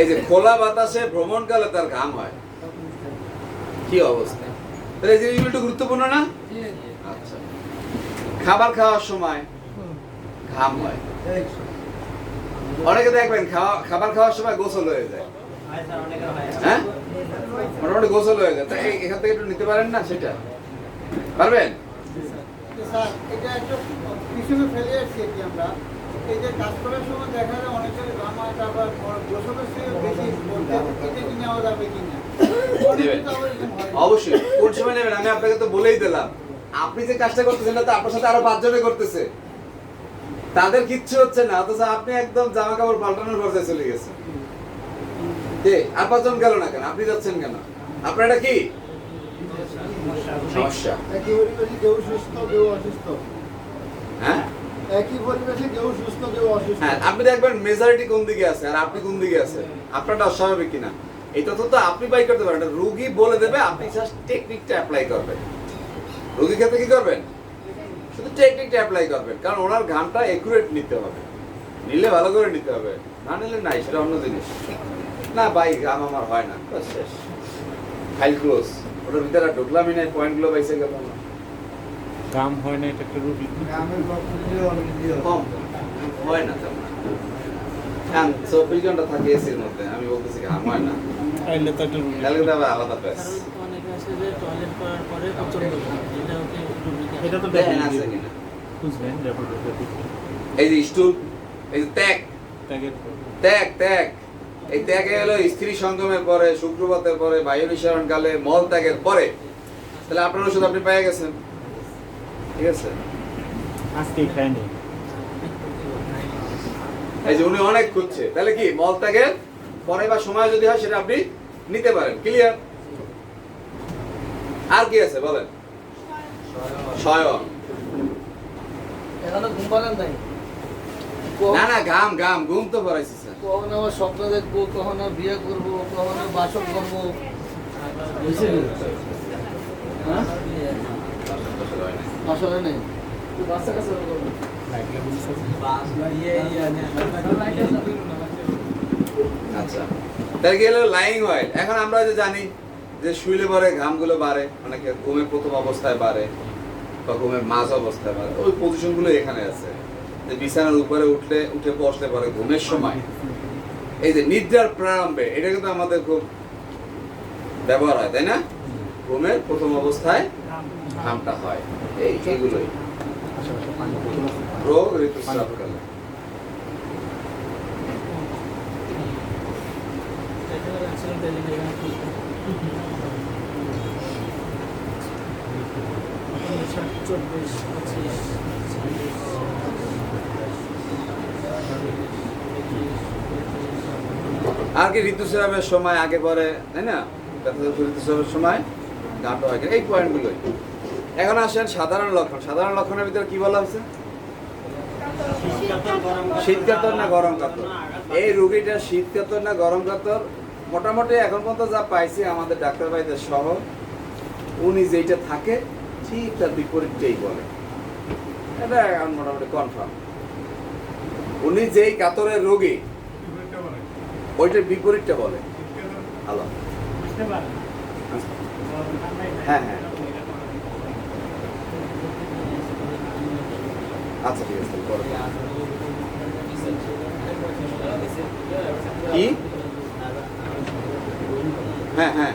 এই যে খোলা বাতাসে ভ্রমণকালে তার ঘাম হয়, কি অবস্থা? তাহলে এই জিনিসগুলো একটু গুরুত্বপূর্ণ না? আচ্ছা, খাবার খাওয়ার সময় ঘাম হয়। অনেকে দেখবেন খাবার খাওয়ার সময় গোসল হয়ে যায়। হ্যাঁ, মোটামুটি গোসল হয়ে যায়। তাই এখান থেকে একটু নিতে পারেন না, সেটা পারবেন? স্যার, এটা একটা পিছনে ফেলে আসছি কি আমরা, এই যে কাজ করার সময় দেখা যায় অনেকের ঘাম হয়, তারপর গোসলের চেয়ে বেশি পড়তে, এটা কি নেওয়া যাবে কিনা? নেবেন। অবশ্যই। কোন সময় নেবেন আমি আপনাকে তো বলেই দিলাম। আপনি যে কাজটা করতেছেন না, তো আপনার সাথে আরো 5 জনে করতেছে, তাদের কিচ্ছু হচ্ছে না, অথচ আপনি একদম জামা কাপড় পাল্টানোর পর্যায়ে চলে গেছেন। আর 5 জন গেল না কেন? আপনি যাচ্ছেন কেন? আপনার এটা কি সমস্যা? একই পরিবেশে কেউ সুস্থ, কেউ অসুস্থ। হ্যাঁ একই পরিবেশে কেউ সুস্থ, কেউ অসুস্থ। হ্যাঁ, আপনি দেখবেন মেজরিটি কোন দিকে আছে আর আপনি কোন দিকে আছে, আপনারটা অস্বাভাবিক কিনা। এটা তো আপনি বাই করতে পারেন, এটা রোগী বলে দেবে, আপনি জাস্ট টেকনিকটা অ্যাপ্লাই করবেন। রোগীর ক্ষেত্রে কি করবেন? শুধু টেকনিকটা অ্যাপ্লাই করবেন, কারণ ওনার ঘামটা একুরেট নিতে হবে, নিলে ভালো করে নিতে হবে, না নিলে নাই, সেটা অন্য জিনিস। না ভাই ঘাম আমার হয় না, বাস শেষ, ফাইল ক্লোজ। ওটার ভিতরে আর ঢুকলামই নাই, পয়েন্টগুলো বাইসে গেল না। ঘাম হয় না, এটা একটা রুগী। গ্রামের বক্তব্য অনেক কম হয় না তেমন। হ্যাঁ, 24 ঘন্টা থাকে এসির মধ্যে, আমি বলতেছি ঘাম হয় না, তাইলে তো একটা রুগী। তাহলে কিন্তু আবার আলাদা প্যাস। অনেকে আছে যে টয়লেট করার পরে প্রচন্ড ঘাম, এটা ওকে রুগীকে এটা তো দেখেন আছে কিনা। বুঝবেন রেপোর্ট। এই যে স্টুল, এই যে ত্যাগ, ত্যাগের ত্যাগ, এই ত্যাগে হলো স্ত্রী সঙ্গমের পরে, শুক্রবাতের পরে, বায়ু নিঃসরণ কালে, মল ত্যাগের পরে। তাহলে আপনার ওষুধ আপনি পেয়ে গেছেন, ঠিক আছে? আজকে খাইনি। এই যে উনি অনেক খুঁজছে, তাহলে কি মল ত্যাগের পরে বা সময় যদি হয় সেটা আপনি নিতে পারেন। ক্লিয়ার? আর কি আছে বলেন? শয়ন। এখনো ঘুম পারেন নাই? না না, ঘাম ঘুম তো পড়াইছি স্যার। কখন আবার স্বপ্ন দেখবো, কখন আর বিয়ে করবো, কখন আর বাসন করবো। হ্যাঁ? আসলে নেই। বাচ্চা কাছে করবো। আচ্ছা, তাহলে কি হলো লাইং অয়েল। এখন আমরা যে জানি যে শুইলে পরে ঘামগুলো বাড়ে, অনেকে ঘুমের প্রথম অবস্থায় বাড়ে বা ঘুমের মাঝ অবস্থায় বাড়ে, ওই পজিশনগুলো এখানে আছে। যে বিছানার উপরে উঠে বসলে পরে ঘুমের সময়, এই যে নিদ্রার প্রারম্ভে, এটা কিন্তু আমাদের খুব ব্যবহার হয়, তাই না? ঘুমের প্রথম অবস্থায় ঘামটা হয়, এইগুলোই রোগ ঋতুস্রাবকালে। আর কি ঋতুস্রাবের সময় আগে পরে, তাই না? ঋতুস্রাবের সময় ঘামটা হয়, এই পয়েন্টগুলোই। এখন আসেন সাধারণ লক্ষণ। সাধারণ লক্ষণের ভিতরে কি বলা হয়েছে? শীতকাতর না গরম কাতর? এই রোগীটা শীতকাতর না গরম কাতর, মোটামুটি এখন পর্যন্ত যা পাইছি আমাদের ডাক্তার ভাইদের সহ, উনি যেইটা থাকে ঠিক তার বিপরীতটাই বলে। এটা এখন মোটামুটি কনফার্ম। উনি যেই কাতরের রোগী বিপরীতটা বলে। ওইটার বিপরীতটা বলে। ভালো। বুঝতে পারেন হ্যাঁ হ্যাঁ আচ্ছা ঠিক আছে করো। কি হ্যাঁ হ্যাঁ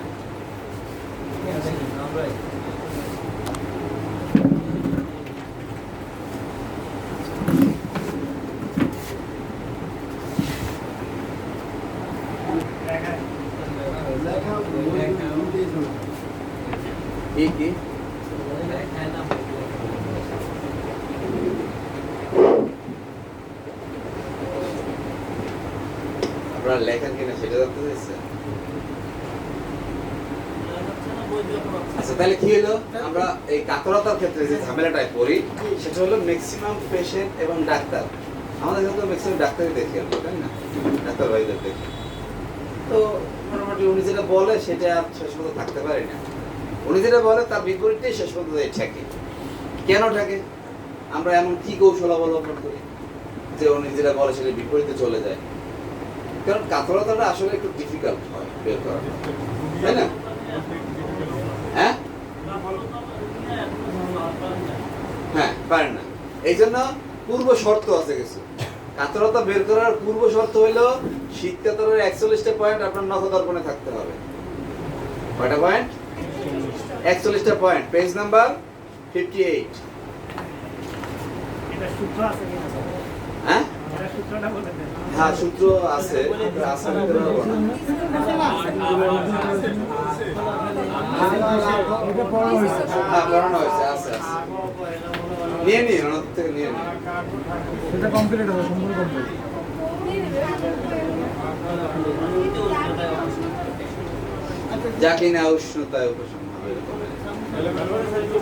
কি কি আপনারা লেখেন কিনা সেটা জানতে চাইছেন? আচ্ছা তাহলে কি হলো, আমরা এই কাতরতার ক্ষেত্রে যে ঝামেলাটায় পড়ি সেটা হলো ম্যাক্সিমাম পেশেন্ট এবং ডাক্তার, আমাদের ক্ষেত্রে ম্যাক্সিমাম ডাক্তারই দেখি আমরা, তাই না? ডাক্তার ভাইদের দেখি। তো মোটামুটি উনি যেটা বলে সেটা আর শেষ পর্যন্ত থাকতে পারি না। উনি যেটা বলে তার বিপরীতেই শেষ পর্যন্ত ঠেকে। কেন ঠেকে? আমরা এমন কি কৌশল অবলম্বন করি যে উনি যেটা বলে সেটা বিপরীতে চলে যায়? কারণ কাতরতাটা আসলে একটু ডিফিকাল্ট হয় বের করা, তাই না? হ্যাঁ হ্যাঁ পারেন না। এই জন্য পূর্ব শর্ত আছে কিছু। কাতরতা বের করার পূর্ব শর্ত হইলো শীত কাতরের 41টা পয়েন্ট আপনার নখদর্পণে থাকতে হবে। কয়টা পয়েন্ট? 41টা পয়েন্ট। Page number 58। এটা সূত্র আছে কিনা হ্যাঁ এটা সূত্রটা বলে দেন হ্যাঁ সূত্র আছে, আছে বলতে পারবো না। এটা পড়ানো হয়েছে। হ্যাঁ পড়ানো হয়েছে, আছে আছে। নিয়ে নিন ওনার থেকে নিয়ে নিন। এটা কমপ্লিট হবে, সম্পূর্ণ কমপ্লিট। যা কিনা উষ্ণতায় উপশম হবে এরকম।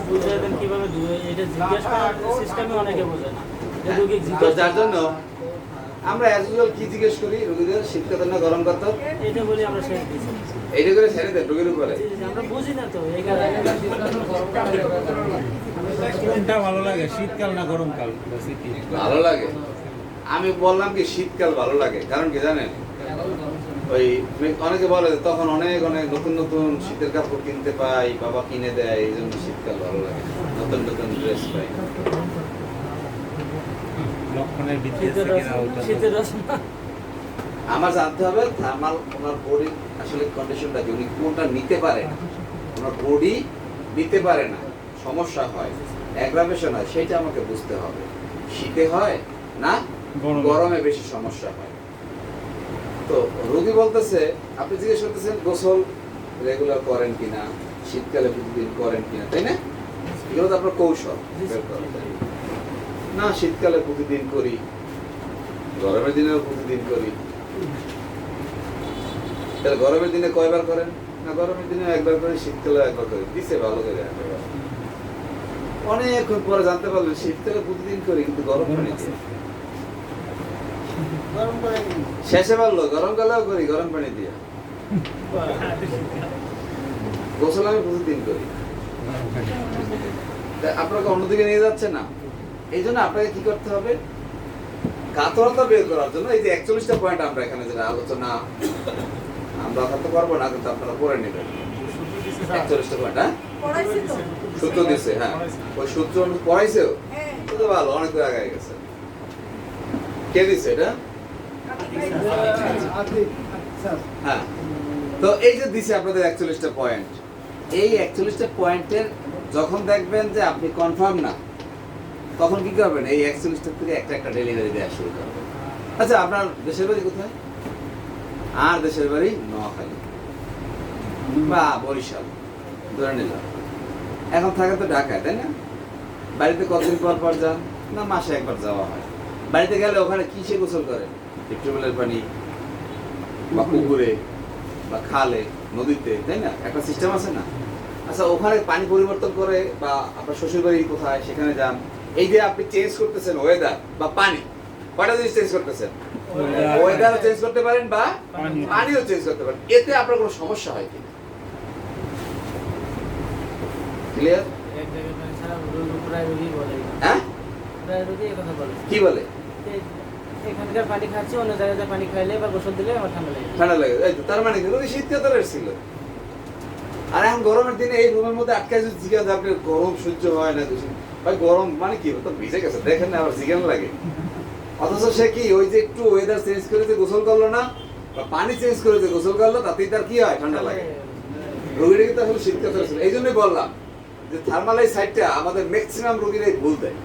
বুঝিয়ে দেন কিভাবে ধুয়ে, এটা জিজ্ঞেস করার সিস্টেমে অনেকে বোঝে না। যে রোগী তো জিজ্ঞেস যার জন্য আমরা অ্যাজ ইউজুয়াল কি জিজ্ঞেস করি রোগীদের, শীত কাতর না গরম কাতর? এটা বলি আমরা শেষ দিয়েছি। এইটা করে ছেড়ে দেন রোগীর উপরে। আমরা বুঝি না তো এই কারণে কোনটা ভালো লাগে, শীতকাল না গরমকাল? ভালো লাগে। আমি বললাম কি শীতকাল ভালো লাগে, কারণ কি জানেন, ওই অনেকে বলে যে তখন অনেক অনেক নতুন নতুন শীতের কাপড় কিনতে পাই, বাবা কিনে দেয়, এই জন্য শীতকাল ভালো লাগে, নতুন নতুন ড্রেস পাই। লক্ষণের ভিত্তি আছে কিনা ওটা তো- শীতের রসনা আমার জানতে হবে থার্মাল ওনার বডি আসলে কন্ডিশনটা কি, উনি কোনটা নিতে পারে না, ওনার বডি নিতে পারে না, সমস্যা হয়, অ্যাগ্রাভেশন হয়, সেটা আমাকে বুঝতে হবে। শীতে হয় না গরমে। গরমে বেশি সমস্যা হয়। তো রোগী বলতেছে, আপনি জিজ্ঞেস করতেছেন গোসল রেগুলার করেন কিনা, শীতকালে প্রতিদিন করেন কিনা, তাই না? এগুলো তো আপনার কৌশল বের করা যায়। না শীতকালে প্রতিদিন করি, গরমের দিনেও প্রতিদিন করি। তাহলে গরমের দিনে কয়বার করেন? না গরমের দিনে একবার করে, শীতকালে একবার করে। দিছে ভালো করে একেবারে। অনেকক্ষণ পরে জানতে পারলেন শীতকালে প্রতিদিন করি কিন্তু গরম পানি দিয়ে। গরম করে নিন। শেষে বললো গরমকালেও করি গরম পানি দিয়ে। গোসল আমি প্রতিদিন করি। তা আপনাকে অন্যদিকে নিয়ে যাচ্ছে না। এই জন্য আপনাকে কি করতে হবে, কাতরতা বের করার জন্য এই যে 41টা পয়েন্ট আমরা এখানে যেটা আলোচনা আমরা করতে পারবো না, কিন্তু আপনারা পড়ে নেবেন। 41টা পয়েন্ট, হ্যাঁ পড়াইছি তো। সূত্র দিচ্ছে, হ্যাঁ ওই সূত্র পড়াইছেও হ্যাঁ। তো ভালো, অনেক আগে গেছে। কে দিচ্ছে এটা? হ্যাঁ তো এই যে দিছে আপনাদের 41টা পয়েন্ট, এই 41টা পয়েন্টের যখন দেখবেন যে আপনি কনফার্ম না, তখন কি করবেন, এই 41টা থেকে একটা একটা ডেলিভারি দেওয়া শুরু করবেন। আচ্ছা আপনার দেশের বাড়ি কোথায়? আর দেশের বাড়ি নোয়াখালী বা বরিশাল ধরে নিলাম, এখন থাকে তো ঢাকায়, তাই না? বাড়িতে কতদিন পর পর যান? না মাসে একবার যাওয়া হয়। বাড়িতে গেলে ওখানে কিসে গোসল করে? টিউবওয়েলের পানি বা পুকুরে বা খালে, নদীতে, তাই না? একটা সিস্টেম আছে না? আচ্ছা ওখানে পানি পরিবর্তন করে, বা আপনার শ্বশুর বাড়ি কোথায় সেখানে যান, এই যে আপনি চেঞ্জ করতেছেন ওয়েদার বা পানি, কয়টা জিনিস চেঞ্জ করতেছেন? ওয়েদারও চেঞ্জ করতে পারেন বা পানিও চেঞ্জ করতে পারেন। এতে আপনার কোনো সমস্যা হয় কিনা? ক্লিয়ার? এক জায়গায় প্রায় রোগী বলে, হ্যাঁ প্রায় রোগী এই কথা বলে কি বলে যে এখানকার পানি খাচ্ছি, অন্য জায়গায় পানি খাইলে বা গোসল দিলে আমার ঠান্ডা লাগে। ঠান্ডা লাগে, এই তো তার মানে কি ওই শীত কাতরের ছিল। আর এখন গরমের দিনে এই রুমের মধ্যে আটকায় যদি জিজ্ঞাসা আপনার গরম সহ্য হয় না, ভাই গরম মানে কি তো ভিজে গেছে দেখেন না, আবার জিজ্ঞাসা লাগে। অথচ সে কি ওই যে একটু ওয়েদার চেঞ্জ করেছে গোসল করলো না, বা পানি চেঞ্জ করেছে গোসল করলো, তাতেই তার কি হয় ঠান্ডা লাগে। রোগীরা কিন্তু আসলে শীত কাতর ছিল। এই জন্যই বললাম যে থার্মাল এই সাইডটা আমাদের ম্যাক্সিমাম রোগীরাই ভুল দেয়,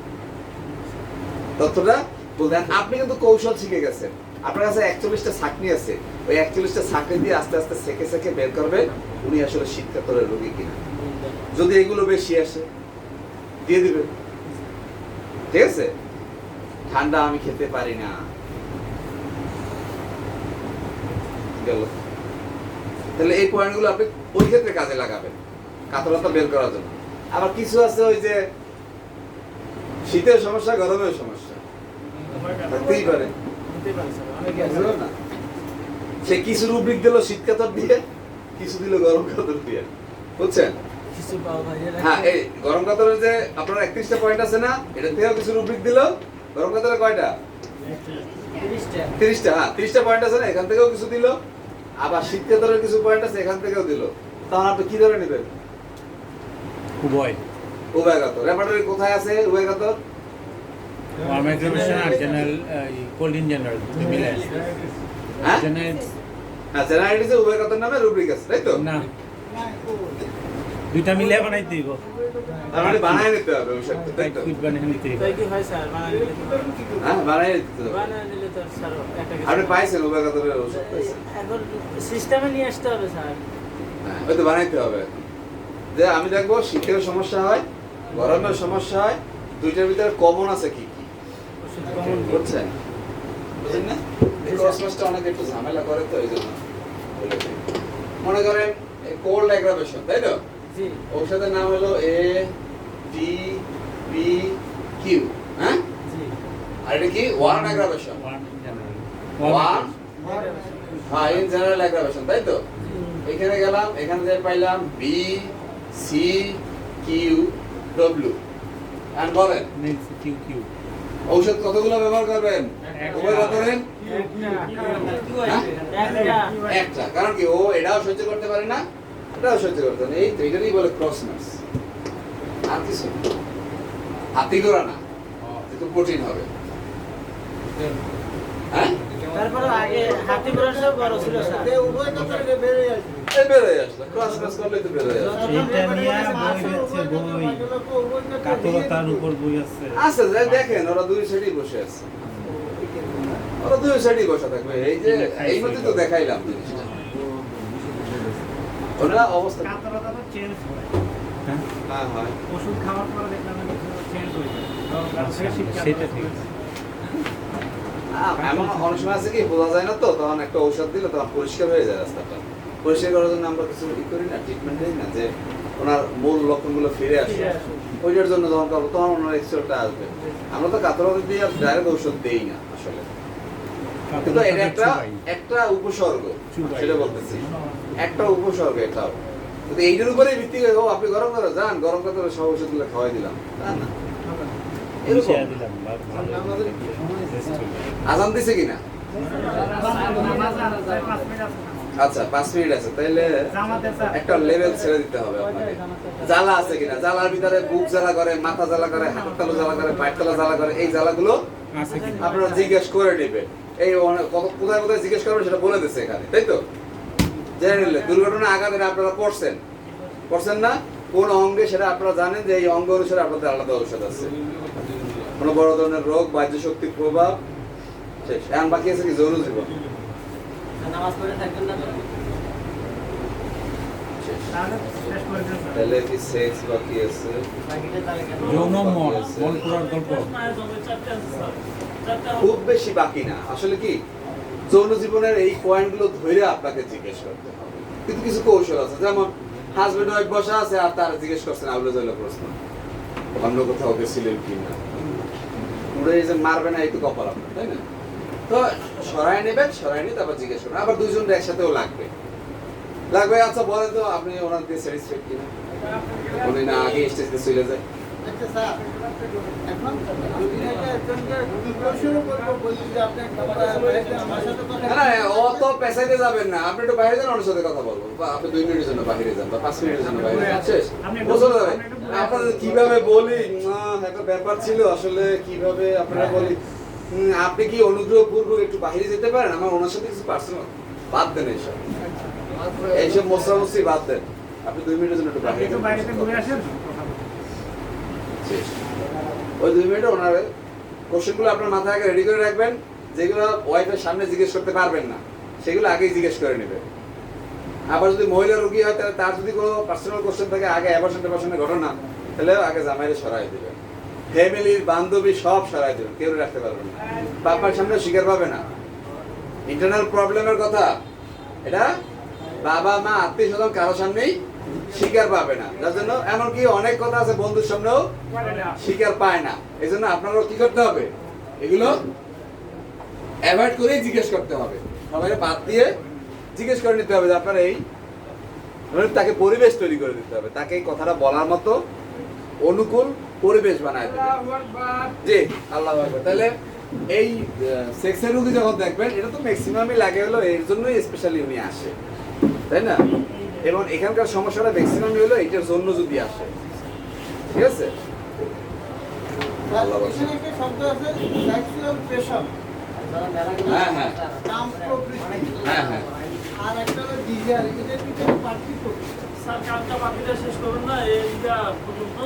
তথ্যটা ভুল দেন। আপনি কিন্তু কৌশল শিখে গেছেন, আপনার কাছে 41টা ছাঁকনি আছে, ওই 41টা ছাঁকনি দিয়ে আস্তে আস্তে সেকে সেকে বের করবে উনি আসলে শীত কাতরের রোগী কিনা। যদি এগুলো বেশি আসে দিয়ে দিবেন, ঠিক আছে। ঠান্ডা আমি খেতে পারি না গেল, তাহলে এই পয়েন্টগুলো আপনি ওই ক্ষেত্রে কাজে লাগাবেন কাতরতা বের করার জন্য। আবার কিছু আছে ওই যে শীতের সমস্যা গরমের সমস্যা থাকতেই পারে, বুঝলো না? সে কিছু রুব্রিক দিল শীত কাতর দিয়ে, কিছু দিল গরম কাতর দিয়ে, বুঝছেন? কিছু পাও ভাই হ্যাঁ, এই গরম কাতরের যে আপনার 31টা পয়েন্ট আছে না, এটা থেকেও কিছু রুব্রিক দিল। গরম কাতরে কয়টা? 30টা। হ্যাঁ, 30টা পয়েন্ট আছে না, এখান থেকেও কিছু দিল। আবার শীত কাতরের কিছু পয়েন্ট আছে, এখান থেকেও দিল। তাহলে আপনি কি ধরে নেবেন? উভয় উভয় কাতর। রেপার্টরি কোথায় আছে উভয় কাতর? ওয়ার্ম এক্সামিনেশন আর জেনারেল কোল্ড ইন জেনারেল মিলে আছে। হ্যাঁ জেনারেল হ্যাঁ, জেনারেলিটিতে উভয় কাতর নামে রুব্রিক আছে, তাই তো? না, দুইটা মিলে বানাইতে দিব, তার মানে বানায় নিতে হবে ওই সবটা, তাই তো? কুইট বানিয়ে নিতে দিব। তাই কি হয় স্যার? বানাই দিলে কি হয়? হ্যাঁ, বানায় নিতে হবে। বানাই দিলে তো স্যার একটা কিছু আপনি পাইছেন উভয় কাতরের ওষুধ পাইছেন? এখন সিস্টেমে নিয়ে আসতে হবে স্যার। হ্যাঁ, ওই তো বানাইতে হবে। যে আমি দেখবো শীতের সমস্যা হয়, গরমের সমস্যা হয়, দুইটার ভিতরে কমন আছে কি কি, ওষুধ কমন কি? বুঝছেন? বুঝলেন না? এই ক্রসমাসটা অনেক একটু ঝামেলা করে, তো এই জন্য বলে দিই। মনে করেন কোল্ড অ্যাগ্রাভেশন, তাই তো? জি ঔষধের নাম হলো এ টি পি কিউ, হ্যাঁ? জি আর এটা কি warm aggravation, warm in general warm হ্যাঁ ইন জেনারেল অ্যাগ্রাভেশন, তাই তো? এখানে গেলাম, এখানে যে পাইলাম বি সি কিউ ডব্লিউ। আর বলেন নেক্সট কিউ কিউ ঔষধ কতগুলো ব্যবহার করবেন? একটা। উভয় কাতরের একটা একটা। কারণ কি ও এটাও সহ্য করতে পারে না, এটাও সহ্য করতে পারে না। এই তো এটারই বলে ক্রস নার্স, আর কিছু না। হাতি ঘোড়া না, একটু কঠিন হবে। হ্যাঁ, তারপরে আগে হাতি ঘোড়া সব বড় ছিল স্যার। যে উভয় কাতরে বেরিয়ে আসবে। এই বের হয়ে আসলো, ক্রস নার্স করলে তো বের হয়ে আসলো। এইটা নিয়ে বই দিচ্ছে, বই কাতরতার উপর বই আছে। আচ্ছা যাই দেখেন, ওরা দুই সাইডেই বসে আছে, ওরা দুই সাইডেই বসে থাকবে। এই যে এই মধ্যে তো দেখাইলাম জিনিসটা, ওরা অবস্থা কাতরতা তো চেঞ্জ হয়, হ্যাঁ হ্যাঁ হয়। ওষুধ খাওয়ার পরে দেখলাম চেঞ্জ হয়ে যায়। তখন থেকে শীতকাল সেটা ঠিক আছে। এমন অনেক সময় আছে কি বোঝা যায় না, তো তখন একটা ঔষধ দিলে তখন পরিষ্কার হয়ে যায় রাস্তাটা। পরিষ্কার করার জন্য আমরা কিছু ই করি না, ট্রিটমেন্ট দিই না, যে ওনার মূল লক্ষণগুলো ফিরে আসে, ওইটার জন্য যখন করবো তখন ওনার এক্সট্রাটা আসবে। আমরা তো কাতরতা দিয়ে ডাইরেক্ট ঔষধ দেই না আসলে, কিন্তু এটা একটা একটা উপসর্গ, সেটা বলতেছি, একটা উপসর্গ এটাও। কিন্তু এইটার উপরেই ভিত্তি করে ও আপনি গরম করে যান, গরম করে সব ওষুধগুলো খাওয়াই দিলাম, তা না। এরকম মিশিয়ে দিলাম, ভালো আমাদের টেস্ট হলো। আজান দিছে কিনা? নামাজ আর 4-5 মিনিট আছে। আচ্ছা 5 মিনিট আছে, তাইলে জামাতে স্যার একটা লেভেল ছেড়ে দিতে হবে আপনাকে। জ্বালা আছে কিনা? জ্বালার ভিতরে বুক জ্বালা করে, মাথা জ্বালা করে, হাতের তালু জ্বালা করে, পায়ের তলা জ্বালা করে, এই জ্বালাগুলো আছে কি? আপনারা জিজ্ঞেস করে নেবেন। এই কোথায় কোথায় জিজ্ঞেস করবেন সেটা বলে দিচ্ছে এখানে, তাই তো? জেনে নিলে দুর্ঘটনা আঘাতে আপনারা পড়ছেন না, কোন অঙ্গে সেটা আপনারা জানেন যে এই অঙ্গ অনুসারে আপনাদের আলাদা ঔষধ আছে। কোনো বড় ধরনের রোগ, বাহ্য শক্তির প্রভাব শেষ। এখন বাকি আছে কি যৌন জীবন, নামাজ পড়ে থাকবেন না তো? শেষ। তাহলে শেষ করে দেন স্যার। তাহলে কি সেক্স বাকি আছে? বাকিটা তাহলে কেন? যৌন মন মন পুরার গল্প। খুব বেশি বাকি না। আসলে কি যৌন জীবনের এই পয়েন্টগুলো ধরে আপনাকে জিজ্ঞেস করতে হবে, কিন্তু কিছু কৌশল আছে। যেমন হাজবেন্ড ওয়াইফ বসা আছে আর তারা জিজ্ঞেস করছেন আউলে জলে প্রশ্ন, অন্য কোথাও গেছিলেন কি না, উড়ে যে মারবে না এই তো কপাল আপনার, তাই না? তো সরাই নেবেন, সরাই নিয়ে তারপর জিজ্ঞেস করবেন। আবার দুইজন একসাথেও লাগবে। আচ্ছা বলেন তো আপনি ওনার দিয়ে স্যাটিসফাইড কিনা, উনি না আগে স্টেজে চলে যায়, আচ্ছা স্যার, এখন যদি এটা একজনকে প্রিপারেশনও করবো, বলি যে আপনি আমার সাথে কথা না না অত পেছাইতে যাবেন না, আপনি একটু বাইরে যান, ওনার সাথে কথা বলবো, বা আপনি 2 মিনিটের জন্য বাইরে যান বা 5 মিনিটের জন্য বাইরে যান, শেষ বুঝতে যাবে। আপনাদের কিভাবে বলি একটা ব্যাপার ছিল আসলে, কিভাবে আপনারা বলি আপনি কি অনুগ্রহপূর্বক একটু বাইরে যেতে পারেন, আমার ওনার সাথে কিছু পার্সোনাল, বাদ দেন এইসব এইসব মশরামশি বাদ দেন, আপনি 2 মিনিটের জন্য একটু আপনি বাইরে একটু বাইরেতে ঘুরে আসেন। শেষ। ওই 2 মিনিটে ওনার কোশ্চেনগুলো আপনার মাথায় আগে রেডি করে রাখবেন, যেগুলো ওয়াইফের সামনে জিজ্ঞেস করতে পারবেন না সেগুলো আগেই জিজ্ঞেস করে নেবেন। আবার যদি মহিলা রোগী হয় তাহলে তার যদি কোনো পার্সোনাল কোশ্চেন থাকে আগে অ্যাবর্শনের ঘটনা, তাহলে আগে জামাইরে সরাই দেবেন, ফ্যামিলির বান্ধবী সব সরাই দেবেন, কেউ রাখতে পারবেন না, বাবার সামনে স্বীকার পাবে না। ইন্টারনাল প্রবলেমের কথা এটা বাবা মা আত্মীয় স্বজন কারো সামনেই স্বীকার পাবে না, যার জন্য এমনকি অনেক কথা আছে বন্ধুর সামনেও স্বীকার পায় না। এই জন্য আপনারও কি করতে হবে, এগুলো অ্যাভয়েড করেই জিজ্ঞেস করতে হবে, সবাই বাদ দিয়ে জিজ্ঞেস করে নিতে হবে যে আপনার এই মানে তাকে পরিবেশ তৈরি করে দিতে হবে, তাকে এই কথাটা বলার মতো অনুকূল পরিবেশ বানায় দেবে। জি আল্লাহ আকবার। তাহলে এই সেক্সের রোগী যখন দেখবেন, এটা তো ম্যাক্সিমামই লাগে হলো এর জন্যই স্পেশালি উনি আসে, তাই না? এবং এখানকার সমস্যাটা ম্যাক্সিমামই হলো এইটার জন্য যদি আসে, ঠিক আছে? স্যার, এখানে একটা শব্দ আছে সেক্সুয়াল প্রেশার, হ্যাঁ হ্যাঁ কাম প্রবৃত্তি, হ্যাঁ হ্যাঁ আর একটা হলো ডিজায়ার, এদের ভিতরে পার্থক্য কি? স্যার কাজটা বাকিটা শেষ করুন না, এইটা পর্যন্ত